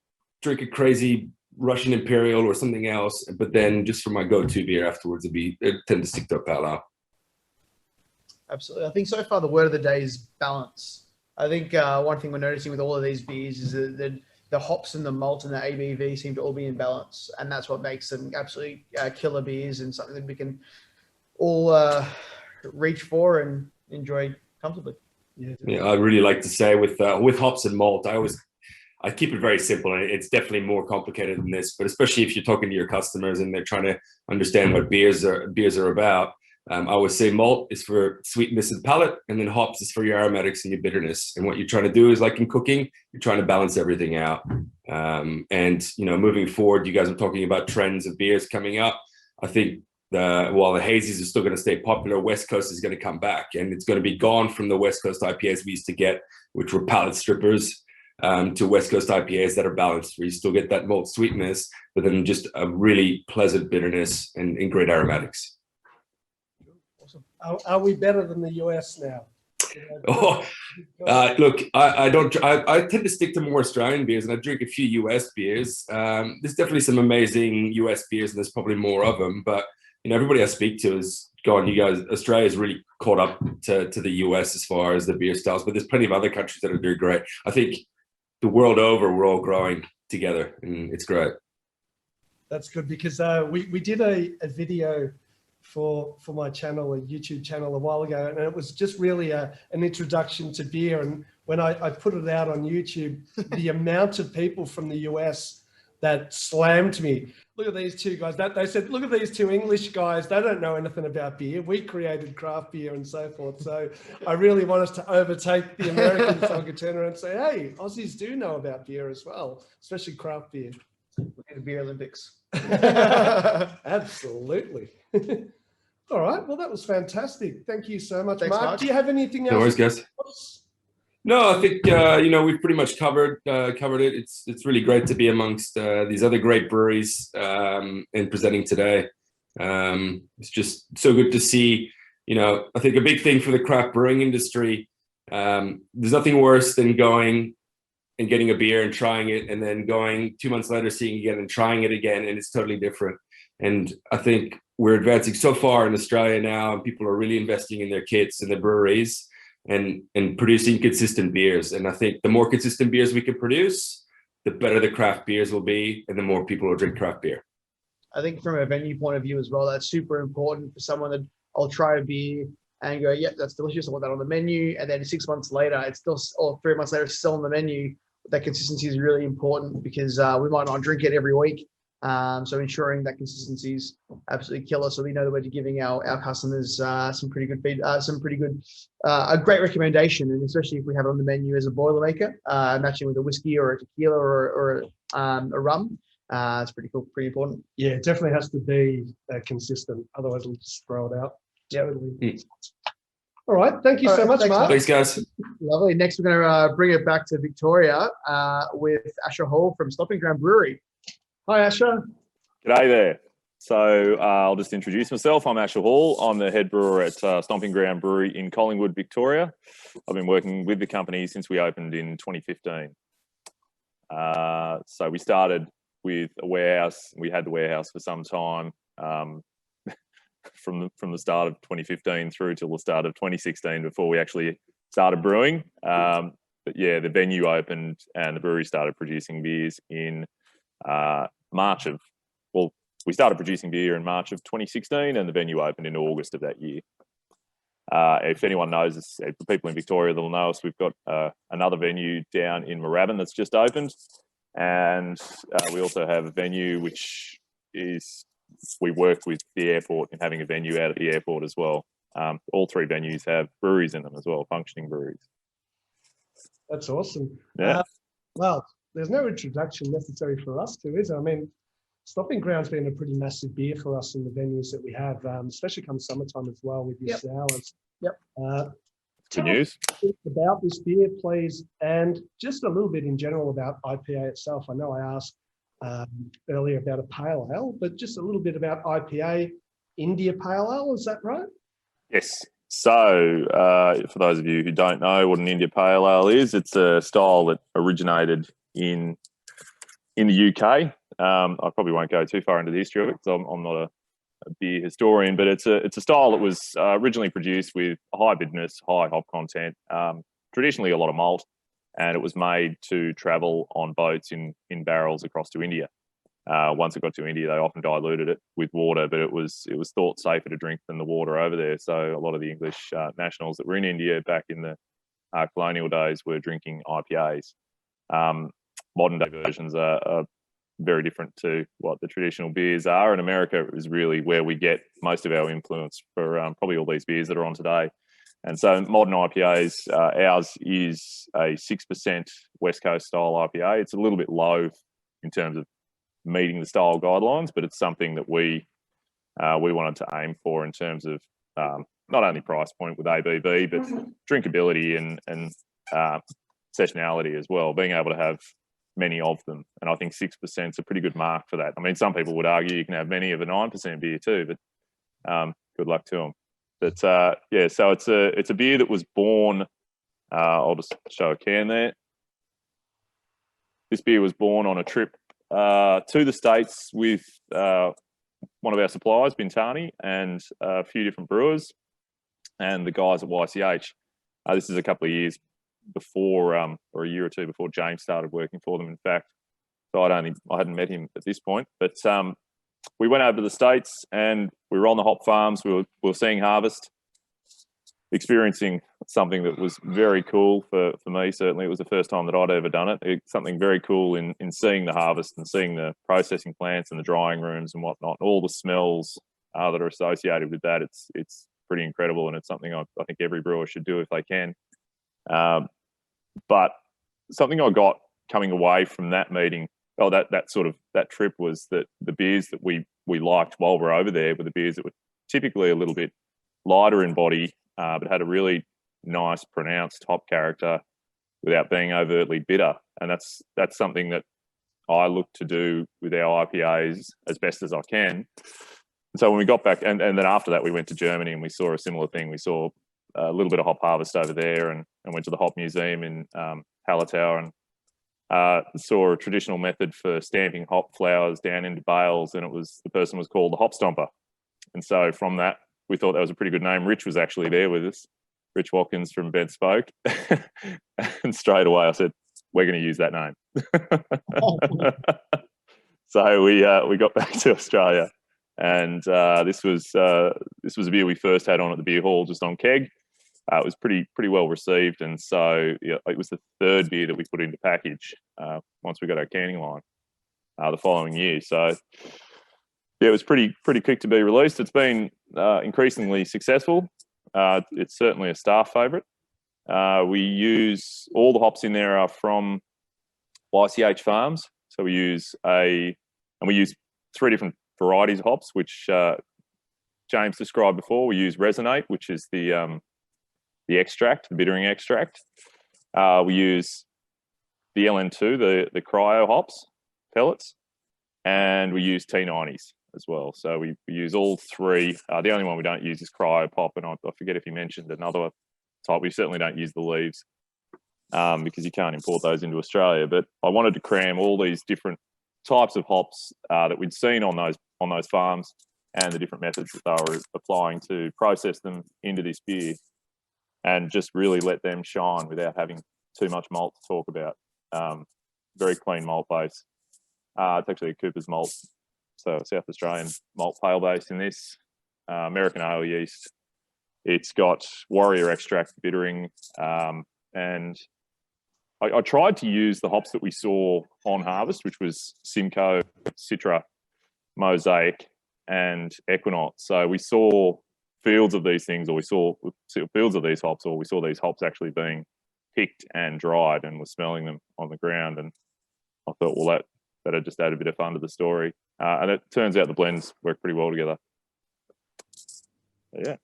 drink a crazy Russian Imperial or something else, but then just for my go-to beer afterwards, it tend to stick to a pale ale. Absolutely. I think so far the word of the day is balance. I think one thing we're noticing with all of these beers is that the hops and the malt and the ABV seem to all be in balance, and that's what makes them absolutely killer beers and something that we can all reach for and enjoy comfortably. Yeah, I really like to say with hops and malt, I keep it very simple, and it's definitely more complicated than this. But especially if you're talking to your customers and they're trying to understand what beers are about, I always say malt is for sweetness and palate, and then hops is for your aromatics and your bitterness. And what you're trying to do is, like in cooking, you're trying to balance everything out. And you know, moving forward, you guys are talking about trends of beers coming up. I think while the hazies are still going to stay popular, West Coast is going to come back, and it's going to be gone from the West Coast IPAs we used to get, which were palate strippers, to West Coast IPAs that are balanced, where you still get that malt sweetness, but then just a really pleasant bitterness and great aromatics. awesome. Are we better than the US now? Oh, look, I tend to stick to more Australian beers, and I drink a few US beers. There's definitely some amazing US beers, and there's probably more of them. But you know, everybody I speak to is going, you guys, Australia's really caught up to the US as far as the beer styles. But there's plenty of other countries that are doing great. I think the world over, we're all growing together, and it's great. That's good, because we did a video for my channel, a YouTube channel, a while ago, and it was just really an introduction to beer. And when I put it out on YouTube, the amount of people from the US that slammed me. Look at these two guys. They said, look at these two English guys. They don't know anything about beer. We created craft beer and so forth. So I really want us to overtake the Americans. So I could turn around and say, hey, Aussies do know about beer as well, especially craft beer. We need a beer Olympics. Absolutely. All right. Well, that was fantastic. Thank you so much, Thanks, Mark. Do you have anything else? No worries, guys. No, I think you know, we've pretty much covered it. It's really great to be amongst these other great breweries and presenting today. It's just so good to see. You know, I think a big thing for the craft brewing industry. There's nothing worse than going and getting a beer and trying it, and then going 2 months later, seeing it again and trying it again, and it's totally different. And I think we're advancing so far in Australia now, and people are really investing in their kits and their breweries and producing consistent beers. And I think the more consistent beers we can produce, the better the craft beers will be, and the more people will drink craft beer. I think from a venue point of view as well, that's super important for someone that I'll try a beer and go, yep, that's delicious. I want that on the menu. And then 6 months later, it's still, or 3 months later, it's still on the menu. That consistency is really important, because we might not drink it every week. So ensuring that consistency is absolutely killer. So we know that we're giving our customers some pretty good a great recommendation, and especially if we have it on the menu as a Boilermaker, matching with a whiskey or a tequila or a rum. It's pretty cool, pretty important. Yeah, it definitely has to be consistent. Otherwise, we'll just throw it out. Yeah. All right. Thank you so much, thanks, Mark. Thanks, guys. Lovely. Next, we're going to bring it back to Victoria with Asher Hall from Stomping Ground Brewery. Hi, Asher. G'day there. So I'll just introduce myself. I'm Asher Hall. I'm the head brewer at Stomping Ground Brewery in Collingwood, Victoria. I've been working with the company since we opened in 2015. So we started with a warehouse. We had the warehouse for some time, from the start of 2015 through till the start of 2016 before we actually started brewing. But yeah, the venue opened and the brewery started producing beers in we started producing beer in March of 2016 and the venue opened in August of that year. If anyone knows us, the people in Victoria, they'll know us. We've got another venue down in Moorabbin that's just opened. And we also have a venue which we work with the airport and having a venue out at the airport as well. All three venues have breweries in them as well, functioning breweries. That's awesome. Yeah. Well, there's no introduction necessary for us to, is there? I mean, Stomping Ground's been a pretty massive beer for us in the venues that we have, especially come summertime as well with your sours. Yep. Good news. About this beer, please, and just a little bit in general about IPA itself. I know I asked earlier about a pale ale, but just a little bit about IPA, India Pale Ale, is that right? Yes. So for those of you who don't know what an India Pale Ale is, it's a style that originated in the UK. I probably won't go too far into the history of it because I'm not a beer historian, but it's a style that was originally produced with high bitterness, high hop content, traditionally a lot of malt, and it was made to travel on boats in barrels across to India. Once it got to India, they often diluted it with water, but it was thought safer to drink than the water over there. So a lot of the English nationals that were in India back in the colonial days were drinking IPAs. Modern day versions are very different to what the traditional beers are. And America is really where we get most of our influence for probably all these beers that are on today. And so modern IPAs, ours is a 6% West Coast style IPA. It's a little bit low in terms of meeting the style guidelines, but it's something that we wanted to aim for in terms of not only price point with ABV, but drinkability and sessionality as well, being able to have many of them. And I think 6% is a pretty good mark for that. I mean, some people would argue you can have many of a 9% beer too, but good luck to them. But yeah, so it's a beer that was born, I'll just show a can there. This beer was born on a trip to the States with one of our suppliers, Bintani, and a few different brewers and the guys at YCH. This is a couple of years before, or a year or two before James started working for them, in fact. So I hadn't met him at this point. But we went over to the States and we were on the hop farms. We were seeing harvest, experiencing something that was very cool for me. Certainly it was the first time that I'd ever done it. It's something very cool in seeing the harvest and seeing the processing plants and the drying rooms and whatnot, all the smells that are associated with that. It's pretty incredible, and it's something I think every brewer should do if they can. But something I got coming away from that meeting, that trip, was that the beers that we liked while we're over there were the beers that were typically a little bit lighter in body, but had a really nice pronounced hop character without being overtly bitter. And that's something that I look to do with our IPAs as best as I can. And so when we got back, and then after that we went to Germany and we saw a similar thing. We saw a little bit of hop harvest over there and went to the hop museum in Hallertau and saw a traditional method for stamping hop flowers down into bales, and the person was called the Hop Stomper. And so from that, we thought that was a pretty good name. Rich was actually there with us, Rich Watkins from Bentspoke. And straight away I said, we're going to use that name. So we got back to Australia, and this was a beer we first had on at the beer hall, just on keg. It was pretty well received, and so it was the third beer that we put into package once we got our canning line. the following year. So yeah, it was pretty quick to be released. It's been increasingly successful. It's certainly a staff favourite. We use all the hops in there are from YCH Farms. So we use 3 different varieties of hops, which James described before. We use Resonate, which is the extract, the bittering extract. We use the LN2, the cryo hops, pellets, and we use T90s as well. So we use all 3. The only one we don't use is cryo pop, and I forget if you mentioned another type. We certainly don't use the leaves because you can't import those into Australia. But I wanted to cram all these different types of hops that we'd seen on those farms and the different methods that they were applying to process them into this beer, and just really let them shine without having too much malt to talk about. Very clean malt base. It's actually a Cooper's malt, so South Australian malt pale base in this. American ale yeast. It's got Warrior extract bittering, and I tried to use the hops that we saw on harvest, which was Simcoe, Citra, Mosaic, and Equinox. So we saw fields of these things, or we saw fields of these hops, or we saw these hops actually being picked and dried, and were smelling them on the ground. And I thought, well, that had just added a bit of fun to the story. And it turns out the blends work pretty well together. So, yeah.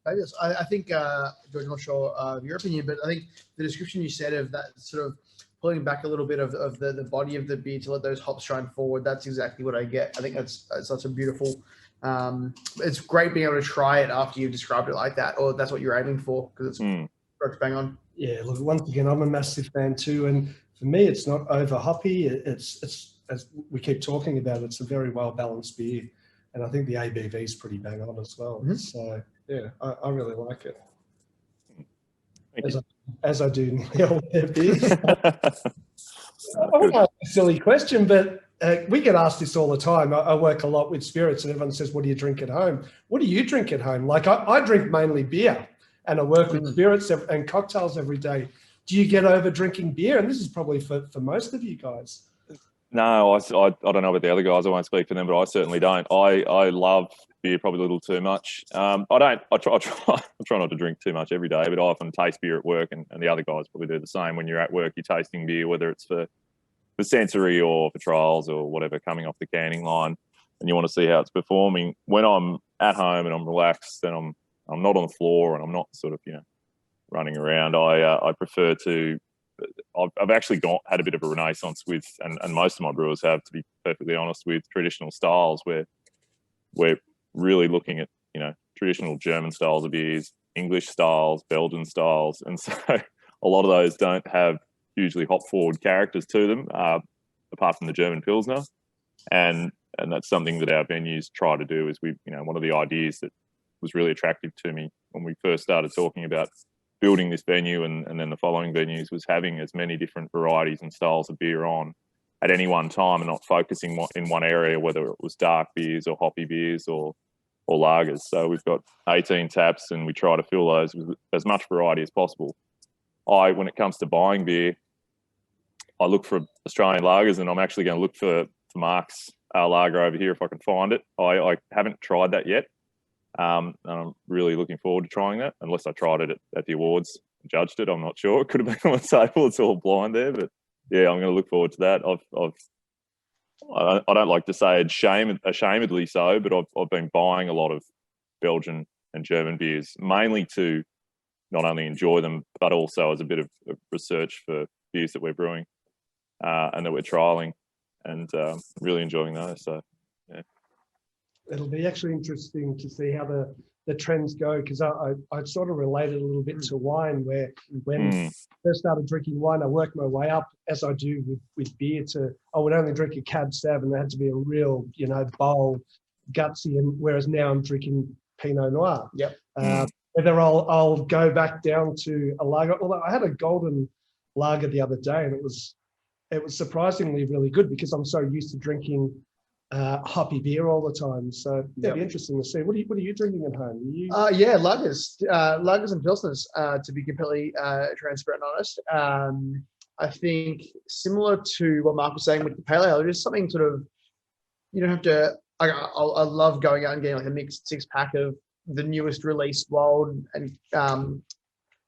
I think, George, I'm not sure of your opinion, but I think the description you said of that sort of pulling back a little bit of the body of the beer to let those hops shine forward, that's exactly what I get. I think that's such a beautiful, it's great being able to try it after you've described it like that, or that's what you're aiming for, because it's bang on. Yeah, look, once again, I'm a massive fan too. And for me, it's not over hoppy. It's as we keep talking about, it's a very well balanced beer. And I think the ABV is pretty bang on as well. Mm-hmm. So yeah, I really like it. As I do all their beers. I want to ask a silly question, but we get asked this all the time. I work a lot with spirits, and everyone says, "What do you drink at home?" What do you drink at home? Like I drink mainly beer, and I work with spirits and cocktails every day. Do you get over drinking beer? And this is probably for most of you guys. No, I don't know about the other guys. I won't speak for them, but I certainly don't. I love beer probably a little too much. I try not to drink too much every day, but I often taste beer at work, and the other guys probably do the same. When you're at work, you're tasting beer, whether it's for sensory or for trials or whatever, coming off the canning line, and you want to see how it's performing. When I'm at home and I'm relaxed, and I'm not on the floor and I'm not sort of running around, I prefer to. I've actually had a bit of a renaissance with, and most of my brewers have, to be perfectly honest, with traditional styles, where we're really looking at traditional German styles of beers, English styles, Belgian styles, and so a lot of those don't have hugely hop forward characters to them, apart from the German Pilsner, and that's something that our venues try to do. Is one of the ideas that was really attractive to me when we first started talking about building this venue and then the following venues was having as many different varieties and styles of beer on at any one time, and not focusing in one area, whether it was dark beers or hoppy beers or lagers. So we've got 18 taps, and we try to fill those with as much variety as possible. When it comes to buying beer, I look for Australian lagers, and I'm actually going to look for Mark's lager over here if I can find it. I haven't tried that yet. And I'm really looking forward to trying that, unless I tried it at the awards and judged it. I'm not sure. It could have been on the table. It's all blind there, but yeah, I'm going to look forward to that. I don't like to say ashamedly so, but I've been buying a lot of Belgian and German beers, mainly to not only enjoy them, but also as a bit of research for beers that we're brewing and that we're trialing, and really enjoying those. So yeah. It'll be actually interesting to see how the trends go, because I sort of related a little bit to wine, where when I first started drinking wine, I worked my way up, as I do with beer, to I would only drink a Cab Sav, and it had to be a real, bold, gutsy, and whereas now I'm drinking Pinot Noir. Yep. Whether I'll go back down to a lager, although I had a golden lager the other day, and it was surprisingly really good, because I'm so used to drinking hoppy beer all the time. So it'll be interesting to see. What are you drinking at home? lagers and pilsners, to be completely transparent and honest. I think similar to what Mark was saying with the pale ale, just something sort of, you don't have to, I love going out and getting like a mixed 6-pack of the newest release wild and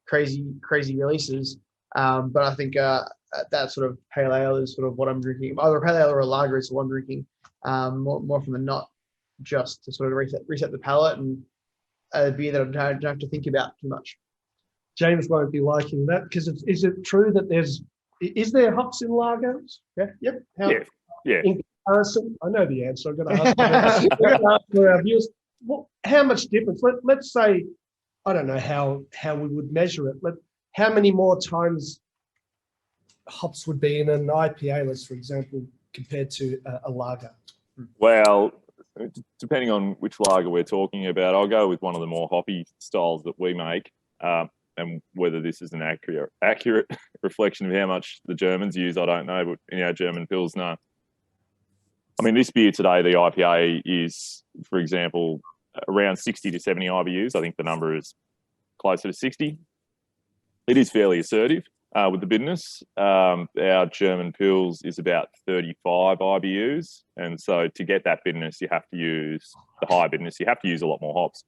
crazy releases. But I think that sort of pale ale is sort of what I'm drinking. Either a pale ale or a lager is what I'm drinking, more often than not, just to sort of reset the palate, and a beer that I don't have to think about too much. James won't be liking that, because is it true that is there hops in lagers? Yeah. Yep. Yeah. In comparison, I know the answer. I'm going to ask for our viewers. Well, how much difference? Let's say, I don't know how we would measure it, but how many more times hops would be in an IPA list, for example, compared to a lager? Well, depending on which lager we're talking about, I'll go with one of the more hoppy styles that we make. And whether this is an accurate reflection of how much the Germans use, I don't know, but in our German Pilsner, I mean, this beer today, the IPA is, for example, around 60 to 70 IBUs. I think the number is closer to 60. It is fairly assertive with the bitterness. Our German Pils is about 35 IBUs. And so to get that bitterness, you have to use the high bitterness. You have to use a lot more hops.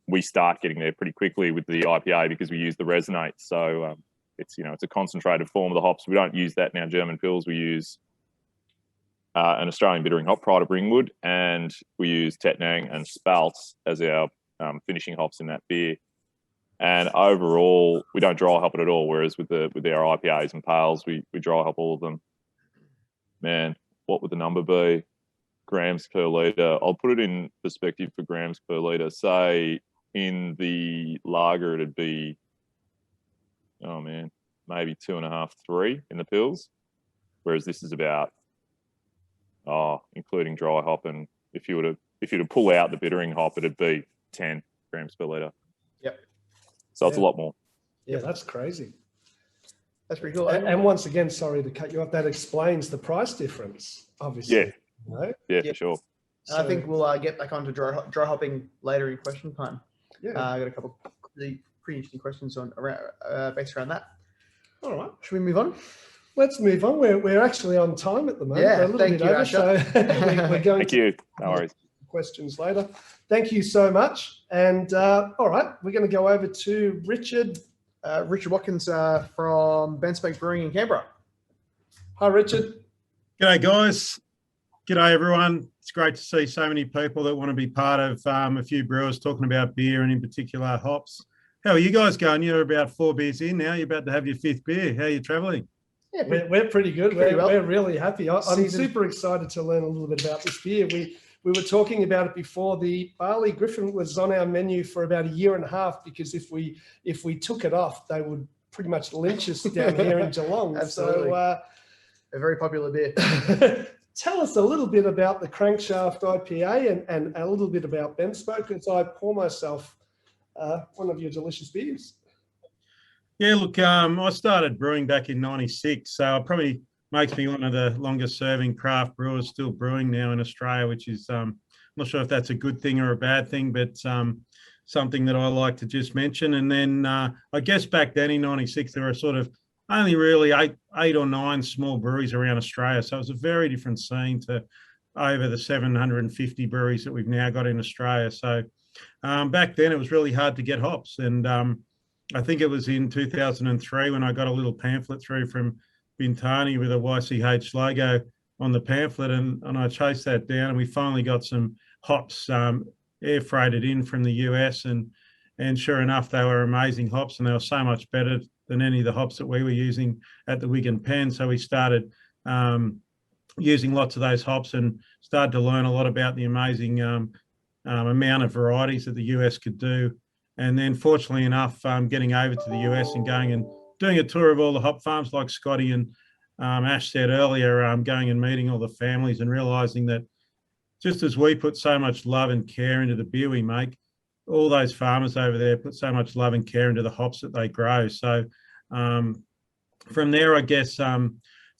We start getting there pretty quickly with the IPA because we use the resonate. So it's a concentrated form of the hops. We don't use that in our German Pils. We use an Australian bittering hop, Pride of Ringwood, and we use Tettnang and Spaltz as our finishing hops in that beer. And overall, we don't dry hop it at all. Whereas with our IPAs and pales, we dry hop all of them. Man, what would the number be? Grams per litre. I'll put it in perspective for grams per litre. Say in the lager, it'd be, maybe 2.5, 3 in the Pils. Whereas this is about, including dry hop, and if you were to pull out the bittering hop, it'd be 10 grams per litre. Yep. So it's a lot more. Yeah, that's crazy. That's pretty cool. And once again, sorry to cut you off, that explains the price difference, obviously. Yeah. Right? Yeah, for sure. I think we'll get back onto dry hopping later in question time. Yeah. I got a couple of pretty interesting questions based around that. All right. Should we move on? Let's move on. We're actually on time at the moment. Yeah, we're a little thank bit you, over, Asher. so we're going Thank to you. No worries. questions later. Thank you so much. And all right, we're going to go over to Richard. Richard Watkins from Bentspoke Brewing in Canberra. Hi, Richard. G'day, guys. G'day, everyone. It's great to see so many people that want to be part of a few brewers talking about beer and in particular hops. How are you guys going? You're about 4 beers in now. You're about to have your 5th beer. How are you travelling? Yeah, We're pretty good. We're really happy. I'm Season. super excited to learn a little bit about this beer. We were talking about it before. The barley Griffin was on our menu for about 1.5 years because if we took it off, they would pretty much lynch us down here in Geelong. Absolutely. So, a very popular beer. tell us a little bit about the Crankshaft IPA and a little bit about Bentspoke as I pour myself one of your delicious beers. Yeah, look, I started brewing back in '96, so it probably makes me one of the longest serving craft brewers still brewing now in Australia, which is, I'm not sure if that's a good thing or a bad thing, but something that I like to just mention. And then I guess back then in '96, there were sort of only really eight or 9 small breweries around Australia. So it was a very different scene to over the 750 breweries that we've now got in Australia. So back then it was really hard to get hops. And I think it was in 2003 when I got a little pamphlet through from Bintani with a YCH logo on the pamphlet, and I chased that down, and we finally got some hops air freighted in from the US, and sure enough, they were amazing hops, and they were so much better than any of the hops that we were using at the Wigan Pen. So we started using lots of those hops and started to learn a lot about the amazing amount of varieties that the US could do. And then fortunately enough, getting over to the US and going and doing a tour of all the hop farms like Scotty and Ash said earlier, going and meeting all the families and realising that just as we put so much love and care into the beer we make, all those farmers over there put so much love and care into the hops that they grow. So from there, I guess,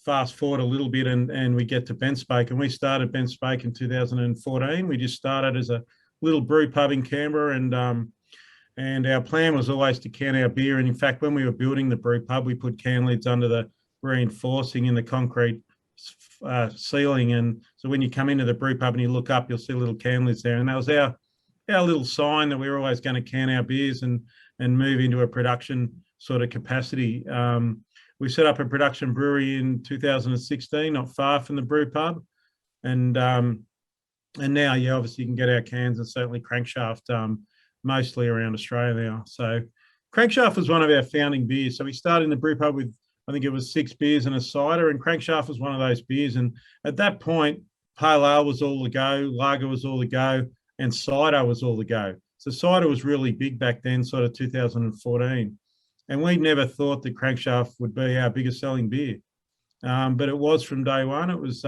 fast forward a little bit and we get to Bentspoke, and we started Bentspoke in 2014. We just started as a little brew pub in Canberra, and And our plan was always to can our beer. And in fact, when we were building the brew pub, we put can lids under the reinforcing in the concrete ceiling. And so when you come into the brew pub and you look up, you'll see little can lids there. And that was our little sign that we were always going to can our beers and move into a production sort of capacity. We set up a production brewery in 2016, not far from the brew pub. And now, yeah, obviously you can get our cans and certainly Crankshaft mostly around Australia now. So Crankshaft was one of our founding beers. So we started in the brew pub with, I think it was 6 beers and a cider, and Crankshaft was one of those beers. And at that point, pale ale was all the go, lager was all the go, and cider was all the go. So cider was really big back then, sort of 2014. And we never thought that Crankshaft would be our biggest selling beer. But it was from day one. It was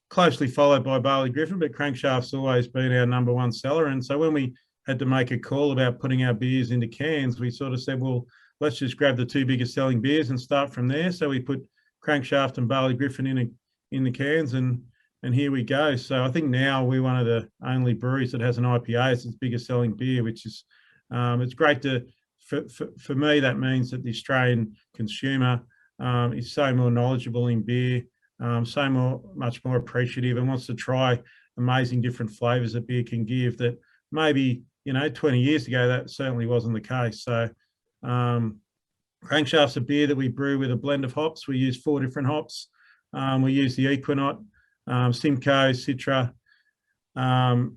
closely followed by Barley Griffin, but Crankshaft's always been our number one seller. And so when we had to make a call about putting our beers into cans, we sort of said, well, let's just grab the 2 biggest selling beers and start from there. So we put Crankshaft and Barley Griffin in the cans, and here we go. So I think now we're one of the only breweries that has an IPA as its biggest selling beer, which is it's great to for me. That means that the Australian consumer is so more knowledgeable in beer, much more appreciative, and wants to try amazing different flavors that beer can give that maybe 20 years ago that certainly wasn't the case. So Crankshaft's a beer that we brew with a blend of hops. We use 4 different hops. We use the Equinox, Simcoe, Citra, and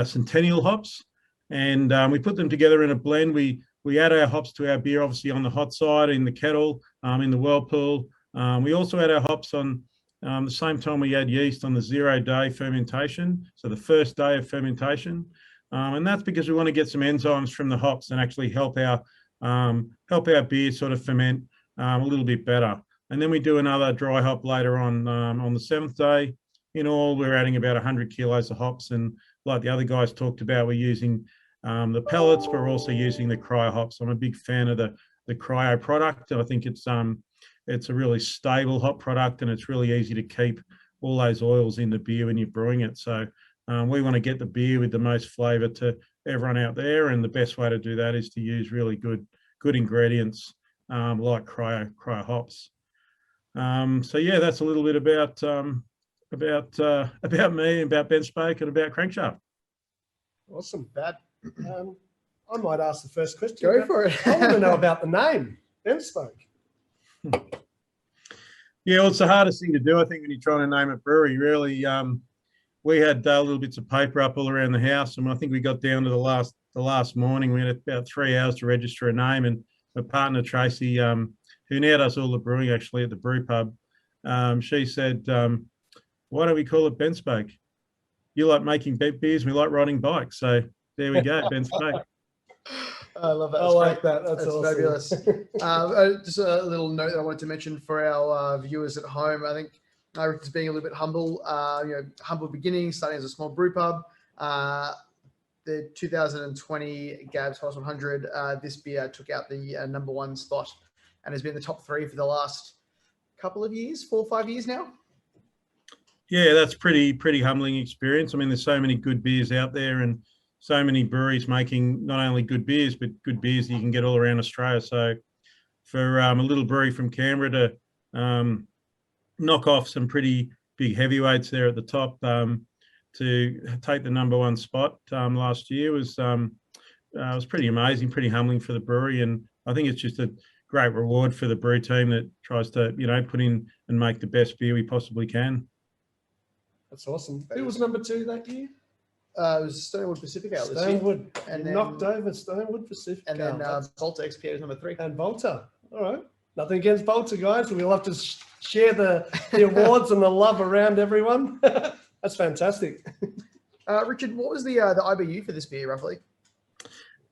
Centennial hops, and we put them together in a blend. We add our hops to our beer, obviously on the hot side, in the kettle, in the whirlpool. We also add our hops on the same time we add yeast on the 0-day fermentation, so the first day of fermentation, and that's because we want to get some enzymes from the hops and actually help our beer sort of ferment a little bit better. And then we do another dry hop later on the 7th day. In all, we're adding about 100 kilos of hops, and like the other guys talked about, we're using the pellets, but we're also using the cryo hops. I'm a big fan of the cryo product. I think it's a really stable hop product, and it's really easy to keep all those oils in the beer when you're brewing it. So we want to get the beer with the most flavour to everyone out there, and the best way to do that is to use really good ingredients like cryo hops. So yeah, that's a little bit about me, about Bentspoke, and about Crankshaft. Awesome. I might ask the first question. Go for it. I want to know about the name, Bentspoke. Yeah, well, it's the hardest thing to do, I think, when you're trying to name a brewery. Really, we had little bits of paper up all around the house, and I think we got down to the last morning. We had about 3 hours to register a name, and my partner Tracy, who now does all the brewing actually at the brew pub, she said, "Why don't we call it Bentspoke? You like making beers, we like riding bikes." So there we go, Bentspoke. I love that. I like that. That's awesome. Fabulous. Just a little note that I wanted to mention for our viewers at home. I think Richard's being a little bit humble. Humble beginnings, starting as a small brew pub. The 2020 Gabs House 100, this beer took out the #1 spot and has been the top 3 for the last couple of years, 4 or 5 years now. Yeah, that's pretty humbling experience. I mean, there's so many good beers out there, and so many breweries making not only good beers, but good beers that you can get all around Australia. So for a little brewery from Canberra to knock off some pretty big heavyweights there at the top, to take the #1 spot last year was pretty amazing, pretty humbling for the brewery. And I think it's just a great reward for the brew team that tries to, put in and make the best beer we possibly can. That's awesome. Who was #2 that year? It was Stonewood Pacific Ale this year. Stonewood. And then, knocked over Stonewood Pacific. And then Balter XPA was #3. And Balter. All right. Nothing against Balter, guys. We'll have to share the awards and the love around everyone. That's fantastic. Richard, what was the IBU for this beer, roughly?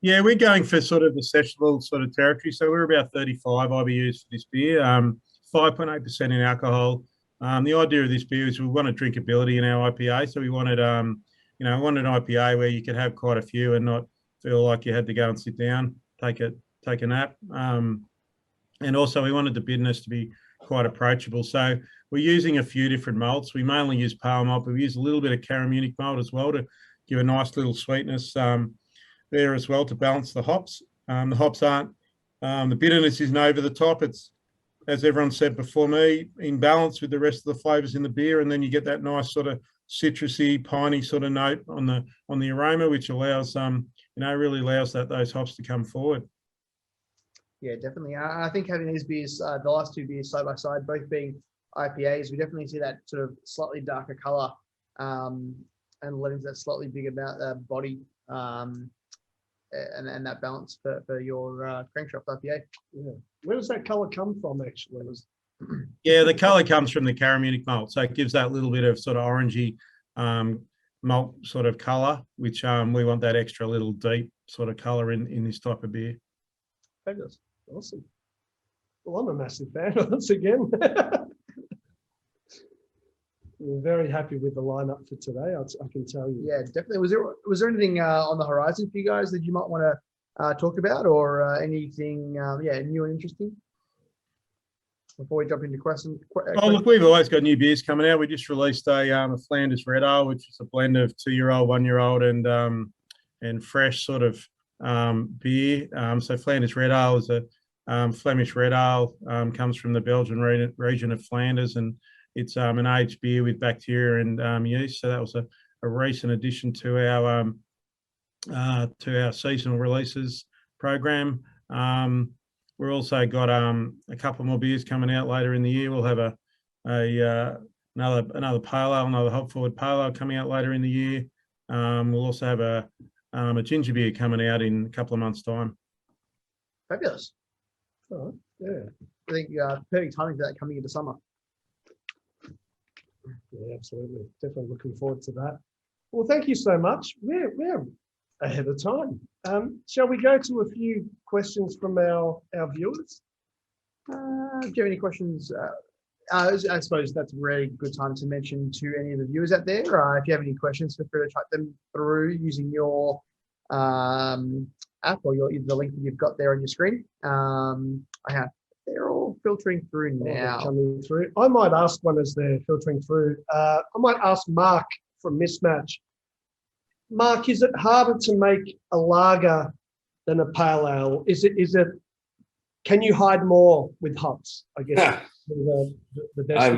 Yeah, we're going for sort of the sessionable sort of territory. So we're about 35 IBUs for this beer, 5.8% in alcohol. The idea of this beer is we wanted drinkability in our IPA. So we wanted, wanted an IPA where you could have quite a few and not feel like you had to go and sit down, take a nap. And also we wanted the bitterness to be quite approachable. So we're using a few different malts. We mainly use pale malt, but we use a little bit of Caramunic malt as well to give a nice little sweetness. there as well to balance the hops. The hops aren't, the bitterness isn't over the top. It's, as everyone said before me, in balance with the rest of the flavours in the beer, and then you get that nice sort of citrusy, piney sort of note on the aroma, which allows really allows those hops to come forward. Yeah, definitely. I think having these beers, the last two beers side by side, both being IPAs, we definitely see that sort of slightly darker color, and letting that slightly bigger body, and that balance for your Crankshaft IPA. Yeah. Where does that color come from, actually? Yeah, the color comes from the Caramunic malt, so it gives that little bit of sort of orangey malt sort of color, which we want that extra little deep sort of color in this type of beer. Fabulous. Awesome. Well, I'm a massive fan once again. We're very happy with the lineup for today, I can tell you. Yeah, definitely. Was there anything on the horizon for you guys that you might want to talk about, or anything new and interesting before we jump into questions? Oh, look, we've always got new beers coming out. We just released a Flanders Red Ale, which is a blend of 2-year-old, 1-year-old, and fresh sort of beer. So Flanders Red Ale is a Flemish red ale, comes from the Belgian region of Flanders, and it's an aged beer with bacteria and yeast. So that was a recent addition to our seasonal releases program. We've also got a couple more beers coming out later in the year. We'll have another pale ale, another hop forward pale ale coming out later in the year. We'll also have a ginger beer coming out in a couple of months' time. Fabulous. Oh, yeah. I think perfect timing for that coming into summer. Yeah, absolutely. Definitely looking forward to that. Well, thank you so much. We're ahead of time. Shall we go to a few questions from our viewers? Do you have any questions? I suppose that's a really good time to mention to any of the viewers out there. If you have any questions, feel free to type them through using your app or the link that you've got there on your screen. They're all filtering through now. Coming through. I might ask one as they're filtering through. I might ask Mark from Mismatch. Mark, is it harder to make a lager than a pale ale? Is it? Can you hide more with hops? I guess. the best.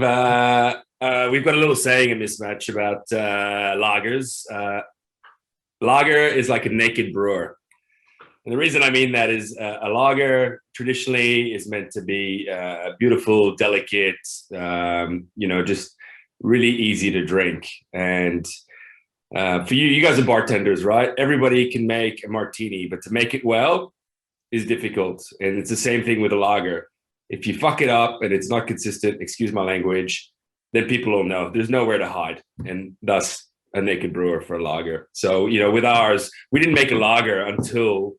We've got a little saying in Mismatch about lagers. Lager is like a naked brewer. And the reason I mean that is a lager traditionally is meant to be beautiful, delicate, just really easy to drink. And for you guys are bartenders, right? Everybody can make a martini, but to make it well is difficult. And it's the same thing with a lager. If you fuck it up and it's not consistent, excuse my language, then people will know. There's nowhere to hide. And thus a naked brewer for a lager. So, with ours, we didn't make a lager until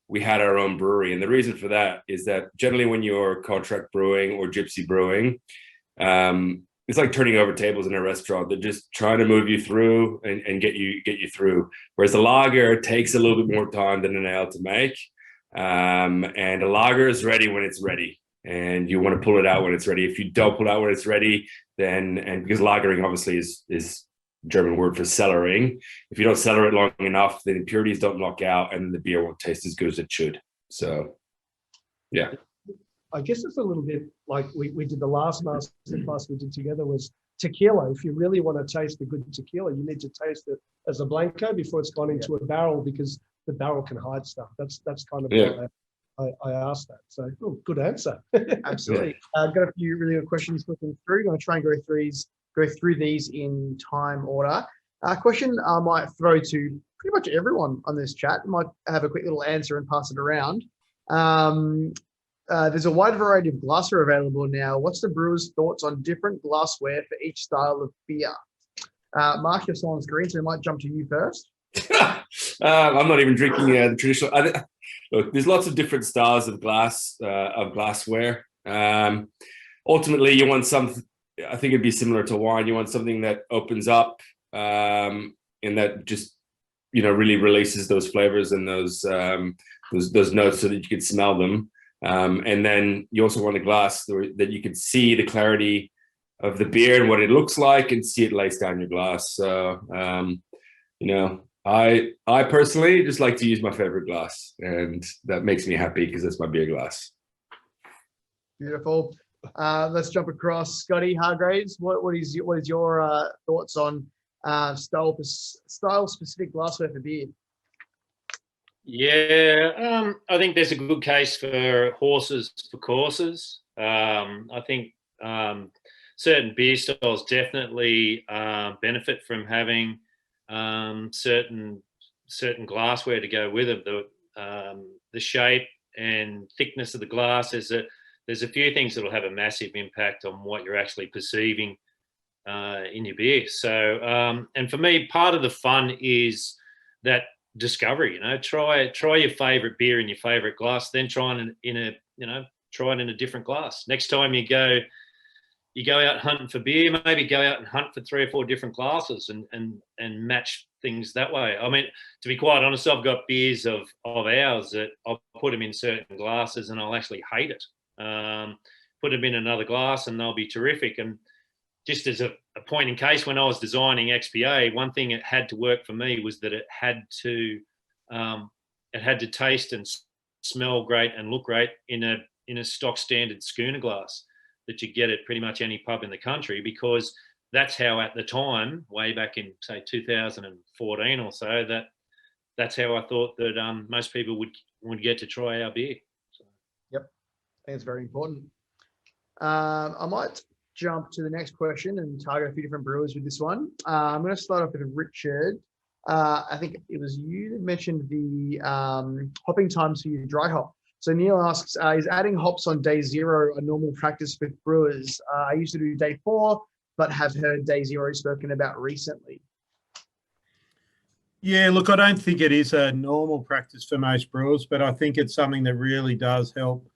we had our own brewery. And the reason for that is that generally when you're contract brewing or gypsy brewing, it's like turning over tables in a restaurant. They're just trying to move you through and get you through. Whereas a lager takes a little bit more time than an ale to make. And a lager is ready when it's ready. And you want to pull it out when it's ready. If you don't pull it out when it's ready, and because lagering obviously is German word for cellaring. If you don't cellar it long enough, the impurities don't lock out and the beer won't taste as good as it should. So, yeah. I guess it's a little bit like we did the last masterclass we did together was tequila. If you really want to taste a good tequila, you need to taste it as a blanco before it's gone into a barrel, because the barrel can hide stuff. That's kind of why I asked that. So, good answer. Absolutely. I've got a few really good questions looking through. I'm going to try and go through these in time order. A question I might throw to pretty much everyone on this chat. I might have a quick little answer and pass it around. There's a wide variety of glassware available now. What's the brewer's thoughts on different glassware for each style of beer? Mark, you're still on screen, so I might jump to you first. I'm not even drinking the traditional. Look, there's lots of different styles of glassware. Ultimately, you want some. I think it'd be similar to wine. You want something that opens up and that just really releases those flavors and those notes so that you can smell them. And then you also want a glass that you can see the clarity of the beer and what it looks like and see it lace down your glass. So I personally just like to use my favorite glass, and that makes me happy because that's my beer glass. Beautiful. Let's jump across. Scotty, Hargraves, what is your thoughts on style specific glassware for beer? Yeah, I think there's a good case for horses for courses. I think certain beer styles definitely benefit from having certain glassware to go with it. The shape and thickness of the glass. There's a few things that will have a massive impact on what you're actually perceiving in your beer. So, and for me, part of the fun is that discovery. Try your favorite beer in your favorite glass, then try it in a different glass. Next time you go out hunting for beer, maybe go out and hunt for 3 or 4 different glasses and match things that way. I mean, to be quite honest, I've got beers of ours that I'll put them in certain glasses and I'll actually hate it. Put them in another glass and they'll be terrific. And just as a point in case, when I was designing XPA, one thing it had to work for me was that it had to taste and smell great and look great in a stock standard schooner glass that you get at pretty much any pub in the country, because that's how at the time, way back in say 2014 or so, that's how I thought that most people would get to try our beer. So. Yep, I think it's very important. I might jump to the next question and target a few different brewers with this one. I'm going to start off with Richard. I think it was you that mentioned the hopping times for your dry hop. So Neil asks, is adding hops on day 0 a normal practice with brewers? I used to do day 4, but have heard day 0 spoken about recently. Yeah, look, I don't think it is a normal practice for most brewers, but I think it's something that really does help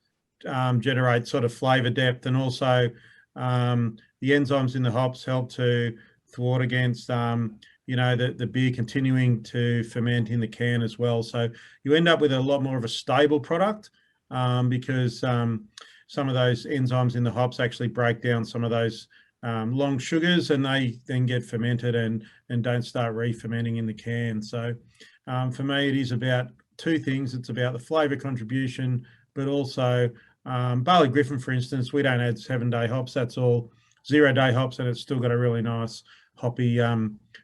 generate sort of flavour depth, and also the enzymes in the hops help to thwart against the beer continuing to ferment in the can as well. So you end up with a lot more of a stable product because some of those enzymes in the hops actually break down some of those long sugars, and they then get fermented and don't start re-fermenting in the can. So for me, it is about 2 things. It's about the flavour contribution, but also Barley Griffin, for instance, we don't add 7-day hops. That's all 0-day hops, and it's still got a really nice hoppy,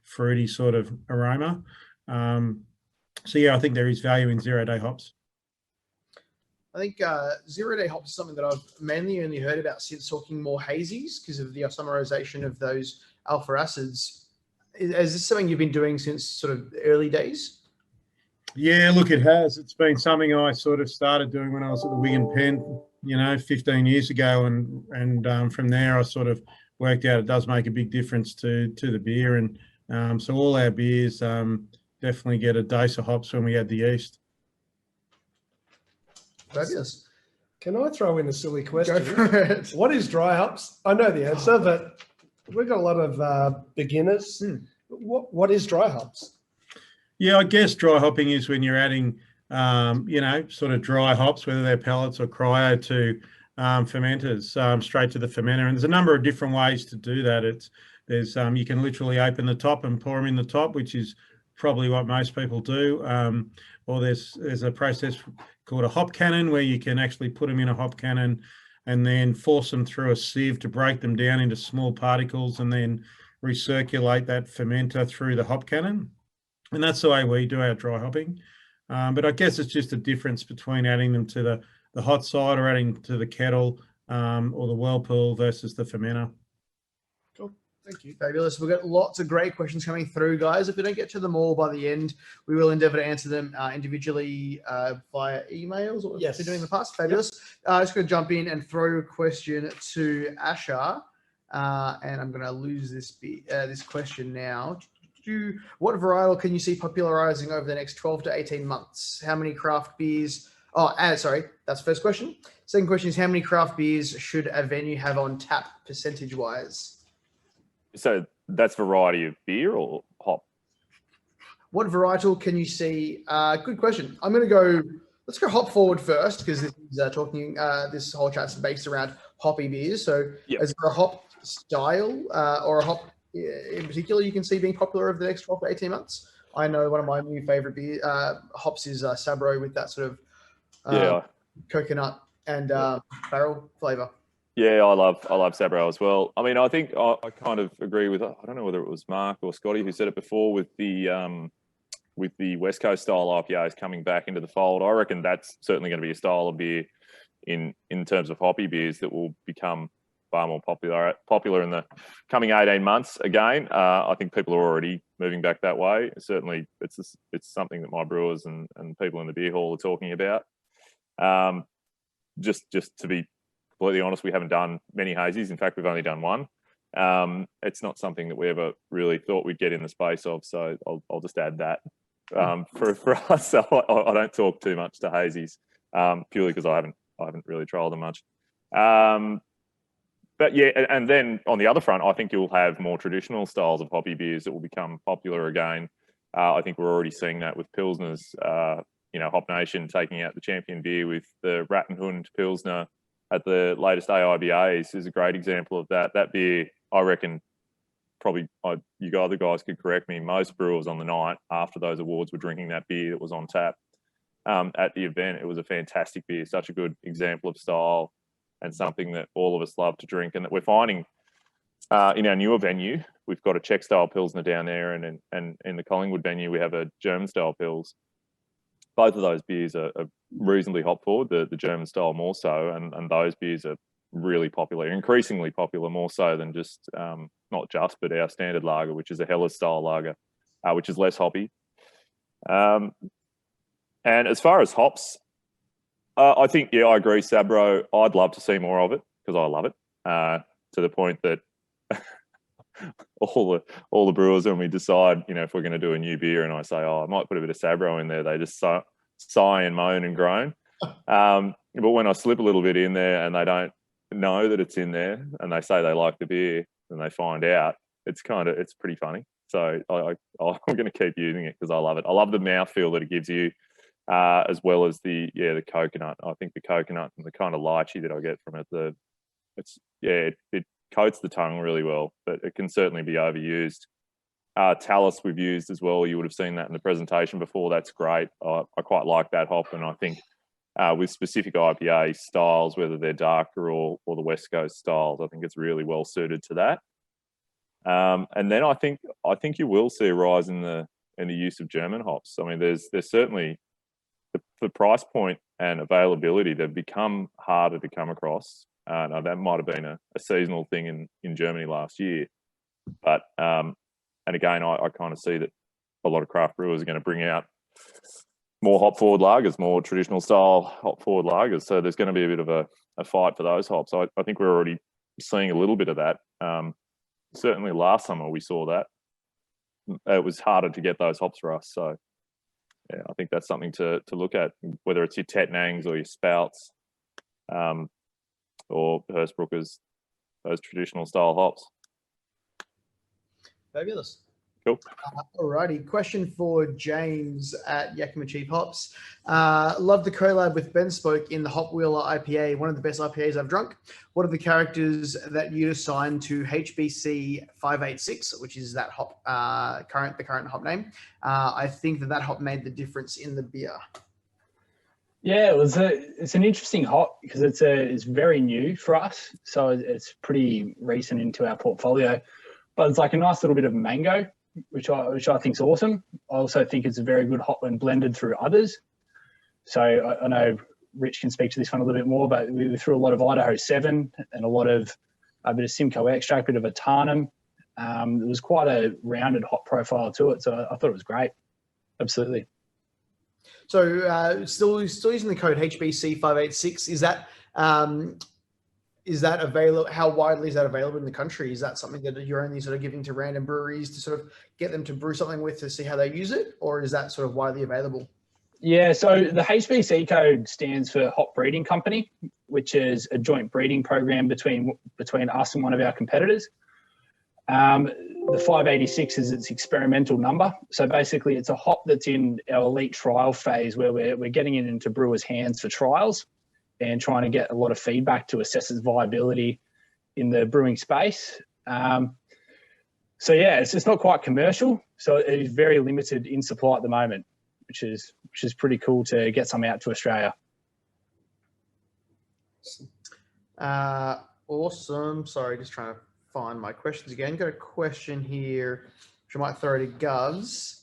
fruity sort of aroma. So yeah, I think there is value in 0-day hops. I think 0-day hops is something that I've mainly only heard about since talking more hazies because of the isomerization of those alpha acids. Is this something you've been doing since sort of the early days? Yeah, look, it has. It's been something I sort of started doing when I was at the Wigan Pen, 15 years ago, and from there I sort of worked out it does make a big difference to the beer, and so all our beers definitely get a dose of hops when we add the yeast. Fabulous. Can I throw in a silly question? Go for it. What is dry hops? I know the answer, but we've got a lot of beginners. What is dry hops? Yeah, I guess dry hopping is when you're adding, sort of dry hops, whether they're pellets or cryo, to fermenters straight to the fermenter. And there's a number of different ways to do that. You can literally open the top and pour them in the top, which is probably what most people do. Or there's a process called a hop cannon where you can actually put them in a hop cannon and then force them through a sieve to break them down into small particles and then recirculate that fermenter through the hop cannon. And that's the way we do our dry hopping. But I guess it's just a difference between adding them to the hot side or adding to the kettle or the whirlpool versus the fermenter. Cool. Thank you. Fabulous. We've got lots of great questions coming through, guys. If we don't get to them all by the end, we will endeavour to answer them individually via emails, or yes, we've been doing in the past. Fabulous. I'm just going to jump in and throw a question to Asher, and I'm going to lose this question now. What varietal can you see popularizing over the next 12 to 18 months? How many craft beers? Sorry, that's the first question. Second question is, how many craft beers should a venue have on tap percentage-wise? So that's variety of beer or hop? What varietal can you see? Good question. Let's go hop forward first, because this is this whole chat's based around hoppy beers. So is there a hop style or a hop in particular you can see being popular over the next 12 to 18 months? I know one of my new favorite beer hops is Sabro with that sort of coconut and barrel flavor. Yeah, I love Sabro as well. I mean, I think I kind of agree with, I don't know whether it was Mark or Scotty who said it before with the West Coast style IPAs coming back into the fold. I reckon that's certainly going to be a style of beer in terms of hoppy beers that will become far more popular in the coming 18 months. Again, I think people are already moving back that way. Certainly, it's something that my brewers and people in the beer hall are talking about. Just to be completely honest, we haven't done many hazies. In fact, we've only done one. It's not something that we ever really thought we'd get in the space of. So I'll just add that for us. So I don't talk too much to hazies purely because I haven't really trialled them much. But yeah, and then on the other front, I think you'll have more traditional styles of hoppy beers that will become popular again. I think we're already seeing that with Pilsners. Hop Nation taking out the champion beer with the Rattenhund Pilsner at the latest AIBAs is a great example of that. That beer, I reckon, probably you other guys could correct me. Most brewers on the night after those awards were drinking that beer that was on tap at the event. It was a fantastic beer, such a good example of style and something that all of us love to drink, and that we're finding in our newer venue. We've got a Czech style Pilsner down there, and in the Collingwood venue we have a German style Pils. Both of those beers are reasonably hop forward, the German style more so, and those beers are really popular, increasingly popular, more so than just, not just, but our standard lager, which is a Helles style lager, which is less hoppy. And as far as hops, I think, yeah, I agree, Sabro. I'd love to see more of it because I love it, to the point that all the brewers, when we decide, if we're going to do a new beer and I say, I might put a bit of Sabro in there, they just sigh and moan and groan. But when I slip a little bit in there and they don't know that it's in there and they say they like the beer and they find out, it's pretty funny. So I'm going to keep using it because I love it. I love the mouthfeel that it gives you, as well as the coconut. I think the coconut and the kind of lychee that I get from it, it coats the tongue really well, but it can certainly be overused. Talus we've used as well. You would have seen that in the presentation before. That's great. I quite like that hop, and I think with specific IPA styles, whether they're darker or the West Coast styles, I think it's really well suited to that. And then I think you will see a rise in the use of German hops. I mean, there's certainly the price point and availability. They've become harder to come across. Now that might have been a seasonal thing in Germany last year, but and again, I kind of see that a lot of craft brewers are going to bring out more hop forward lagers, more traditional style hop forward lagers. So there's going to be a bit of a fight for those hops. I think we're already seeing a little bit of that. Certainly last summer we saw that. It was harder to get those hops for us. So yeah, I think that's something to look at, whether it's your Tettnangs or your Spouts, or Hersbruckers, those traditional style hops. Fabulous. Cool. Alrighty. Question for James at Yakima Chief Hops. Love the collab with Bentspoke in the Hop Wheeler IPA, one of the best IPAs I've drunk. What are the characters that you'd assign to HBC 586, which is that hop, the current hop name? I think that hop made the difference in the beer. Yeah, it's an interesting hop because it's very new for us, so it's pretty recent into our portfolio. But it's like a nice little bit of mango, which I think is awesome. I also think it's a very good hop when blended through others. So I know Rich can speak to this one a little bit more, but we threw a lot of Idaho 7 and a bit of Simcoe extract, a bit of Atanum. It was quite a rounded hop profile to it, so I thought it was great. Absolutely. So still using the code HBC586. Is that available? How widely is that available in the country? Is that something that you're only sort of giving to random breweries to sort of get them to brew something with to see how they use it, or is that sort of widely available? Yeah, so the HBC code stands for Hop Breeding Company, which is a joint breeding program between us and one of our competitors. The 586 is its experimental number. So basically it's a hop that's in our elite trial phase where we're getting it into brewers' hands for trials and trying to get a lot of feedback to assess its viability in the brewing space. So yeah, it's not quite commercial. So it is very limited in supply at the moment, which is pretty cool to get some out to Australia. Awesome. Sorry, just trying to find my questions again. Got a question here, which I might throw to Govs.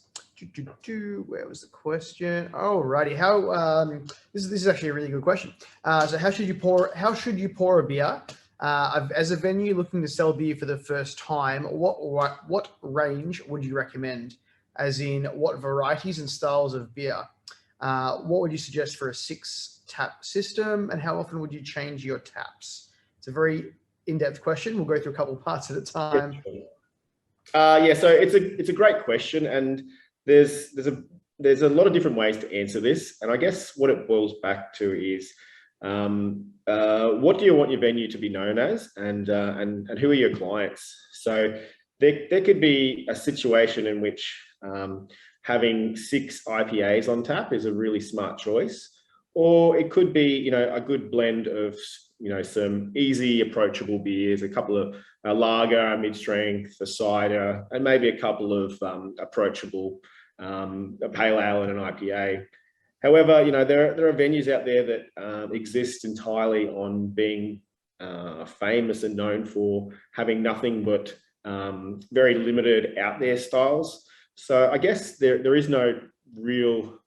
Where was the question? Alrighty. How this is actually a really good question. So how should you pour a beer? As a venue looking to sell beer for the first time, what range would you recommend? As in, what varieties and styles of beer? What would you suggest for a 6-tap system, and how often would you change your taps? It's a very in-depth question. We'll go through a couple of parts at a time. Yeah, so it's a great question, and there's a lot of different ways to answer this, and I guess what it boils back to is what do you want your venue to be known as, and who are your clients? So there could be a situation in which having 6 IPAs on tap is a really smart choice, or it could be a good blend of some easy approachable beers, a couple of a lager, a mid-strength, a cider, and maybe a couple of approachable a pale ale and an IPA. However, there are venues out there that exist entirely on being famous and known for having nothing but very limited out there styles. So I guess there is no real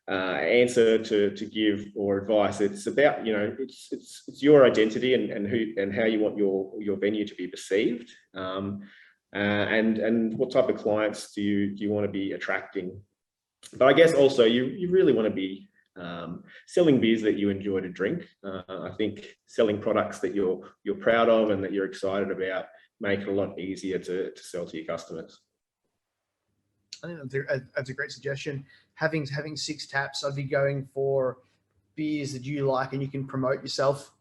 answer to give or advice. It's about it's your identity and how you want your venue to be perceived, and what type of clients do you want to be attracting. But I guess also you really want to be selling beers that you enjoy to drink. I think selling products that you're proud of and that you're excited about make it a lot easier to sell to your customers. I think that's a great suggestion. Having 6 taps, I'd be going for beers that you like and you can promote yourself.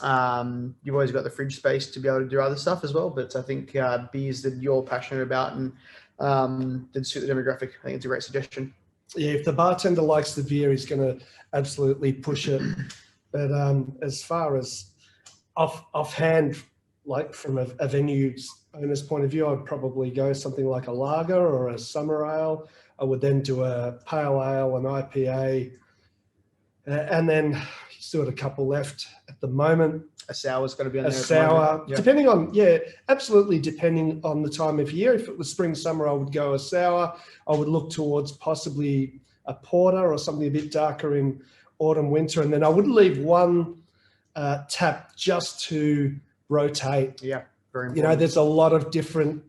You've always got the fridge space to be able to do other stuff as well, but I think beers that you're passionate about and that suit the demographic, I think it's a great suggestion. Yeah, if the bartender likes the beer, he's going to absolutely push it. But as far as offhand, like from a venue's owner's point of view, I'd probably go something like a lager or a summer ale. I would then do a pale ale, an IPA, and then still got a couple left at the moment. A sour's got to be on a there. Sour, yeah. Depending on, absolutely depending on the time of year. If it was spring, summer, I would go a sour. I would look towards possibly a porter or something a bit darker in autumn, winter. And then I would leave one tap just to rotate. Yeah, very important. There's a lot of different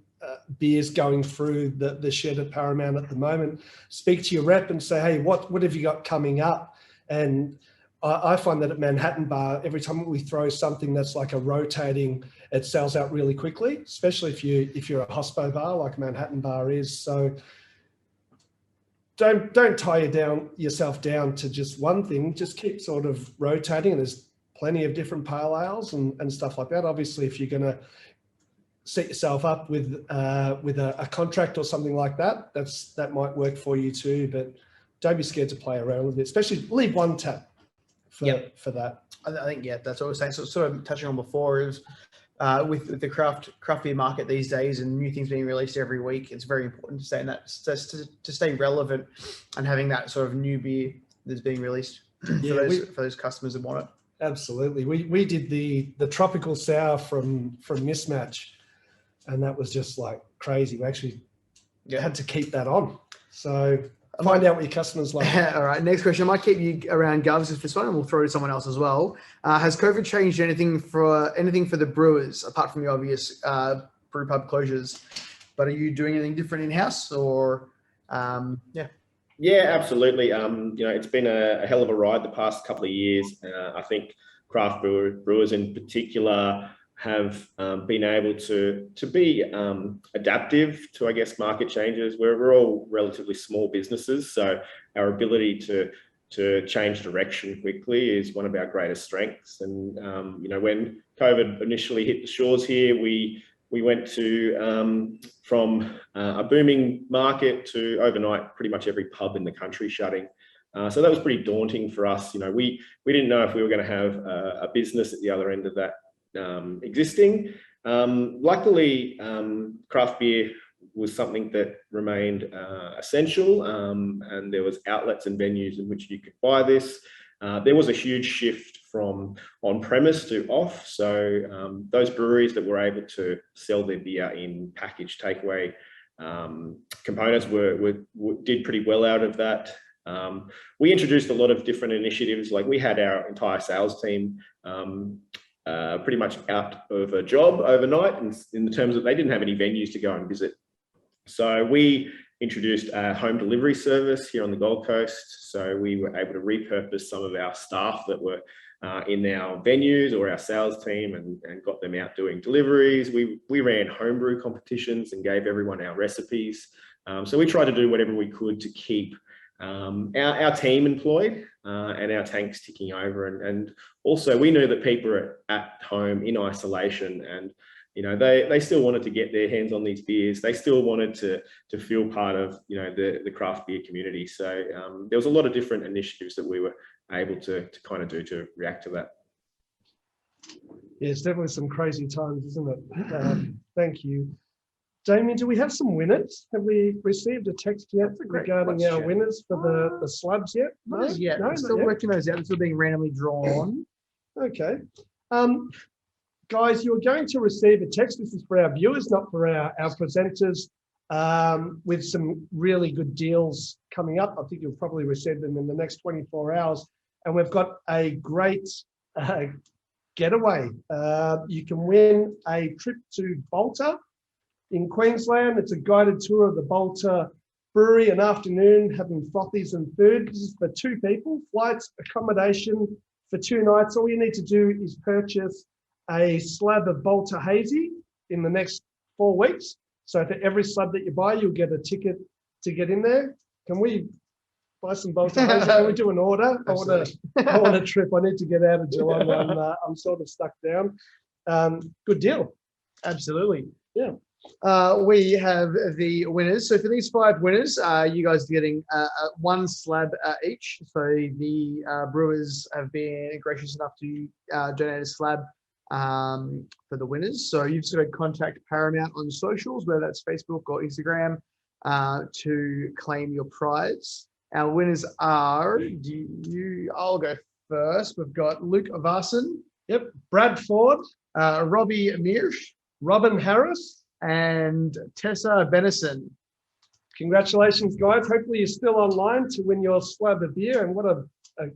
beers going through the shed at Paramount at the moment. Speak to your rep and say, hey, what have you got coming up? And I find that at Manhattan Bar, every time we throw something that's like a rotating, it sells out really quickly, especially if you're a hospo bar like Manhattan Bar is. So don't tie yourself down to just one thing. Just keep sort of rotating. And there's plenty of different pale ales and stuff like that. Obviously, if you're going to set yourself up with a contract or something like that, that might work for you too. But don't be scared to play around with it, especially leave one tap for that. I think, that's what I was saying. So sort of touching on before is with the craft beer market these days and new things being released every week, it's very important to stay in that, to stay relevant and having that sort of new beer that's being released for those customers that want it. Absolutely. We did the tropical sour from Mismatch, and that was just like crazy. We actually had to keep that on. So find out what your customers like. All right. Next question. I might keep you around, Govs, with this one, and we'll throw to someone else as well. Has COVID changed anything for the brewers, apart from the obvious brew pub closures? But are you doing anything different in-house or, Yeah, absolutely. It's been a hell of a ride the past couple of years. I think craft brewers in particular have been able to be adaptive to, I guess, market changes. We're all relatively small businesses, so our ability to change direction quickly is one of our greatest strengths. And when COVID initially hit the shores here, we went to from a booming market to overnight pretty much every pub in the country shutting. So that was pretty daunting for us. We didn't know if we were going to have a business at the other end of that existing. Luckily, craft beer was something that remained essential, and there was outlets and venues in which you could buy this. There was a huge shift from on-premise to off, so those breweries that were able to sell their beer in packaged takeaway components did pretty well out of that. We introduced a lot of different initiatives. Like, we had our entire sales team pretty much out of a job overnight, in terms of they didn't have any venues to go and visit. So we introduced a home delivery service here on the Gold Coast. So we were able to repurpose some of our staff that were in our venues or our sales team and got them out doing deliveries. We ran homebrew competitions and gave everyone our recipes. So we tried to do whatever we could to keep our team employed and our tanks ticking over. And also, we knew that people are at home in isolation, and they still wanted to get their hands on these beers. They still wanted to feel part of the craft beer community. So there was a lot of different initiatives that we were able to kind of do to react to that. Yeah, it's definitely some crazy times, isn't it? Thank you. Damien, do we have some winners? Have we received a text yet regarding our winners for the slabs yet? No, yet. No, Still working those out. They're still being randomly drawn. Okay. Guys, you're going to receive a text. This is for our viewers, not for our presenters, with some really good deals coming up. I think you'll probably receive them in the next 24 hours. And we've got a great getaway. You can win a trip to Balter in Queensland. It's a guided tour of the Balter Brewery, an afternoon having frothies and food. This is for 2 people, flights, accommodation for 2 nights. All you need to do is purchase a slab of Balter Hazy in the next 4 weeks. So for every slab that you buy, you'll get a ticket to get in there. Can we buy some Balter Hazy? Can we do an order? I want a trip. I need to get out of Geelong. I'm sort of stuck down. Good deal. Absolutely. Yeah. We have the winners. So for these 5 winners, you guys are getting 1 slab each. So the brewers have been gracious enough to donate a slab for the winners. So you've sort of contact Paramount on socials, whether that's Facebook or Instagram, to claim your prize. Our winners are, I'll go first. We've got Luke Varson. Yep. Brad Ford. Robbie Mearsh. Robin Harris. And Tessa Benison. Congratulations, guys. Hopefully you're still online to win your slab of beer. And what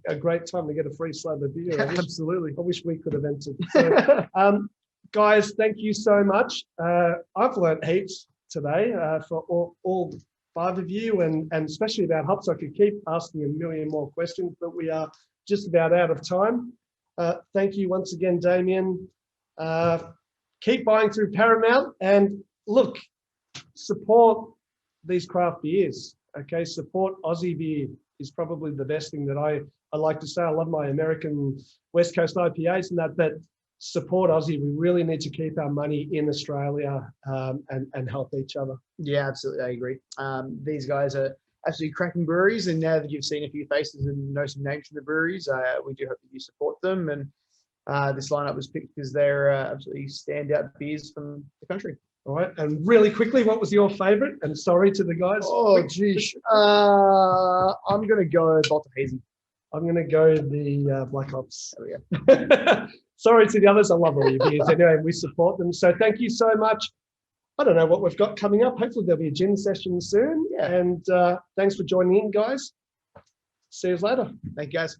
a great time to get a free slab of beer. Absolutely. I wish we could have entered. So, guys, thank you so much. I've learned heaps today for all 5 of you, and especially about hops. I could keep asking a million more questions, but we are just about out of time. Thank you once again, Damien. Keep buying through Paramount, and look, support these craft beers. Okay, support Aussie beer is probably the best thing that I like to say. I love my American West Coast IPAs and that, but support Aussie. We really need to keep our money in Australia and help each other. Yeah, absolutely. I agree. These guys are absolutely cracking breweries, and now that you've seen a few faces and know some names from the breweries, we do hope that you support them. And this lineup was picked because they're absolutely standout beers from the country. All right, and really quickly, what was your favourite? And sorry to the guys. Oh, geez. I'm going to go Balter Hazy. I'm going to go the Blackhops. There we go. Sorry to the others. I love all your beers. Anyway, we support them. So thank you so much. I don't know what we've got coming up. Hopefully there'll be a gin session soon. Yeah. And thanks for joining in, guys. See you later. Thank you, guys.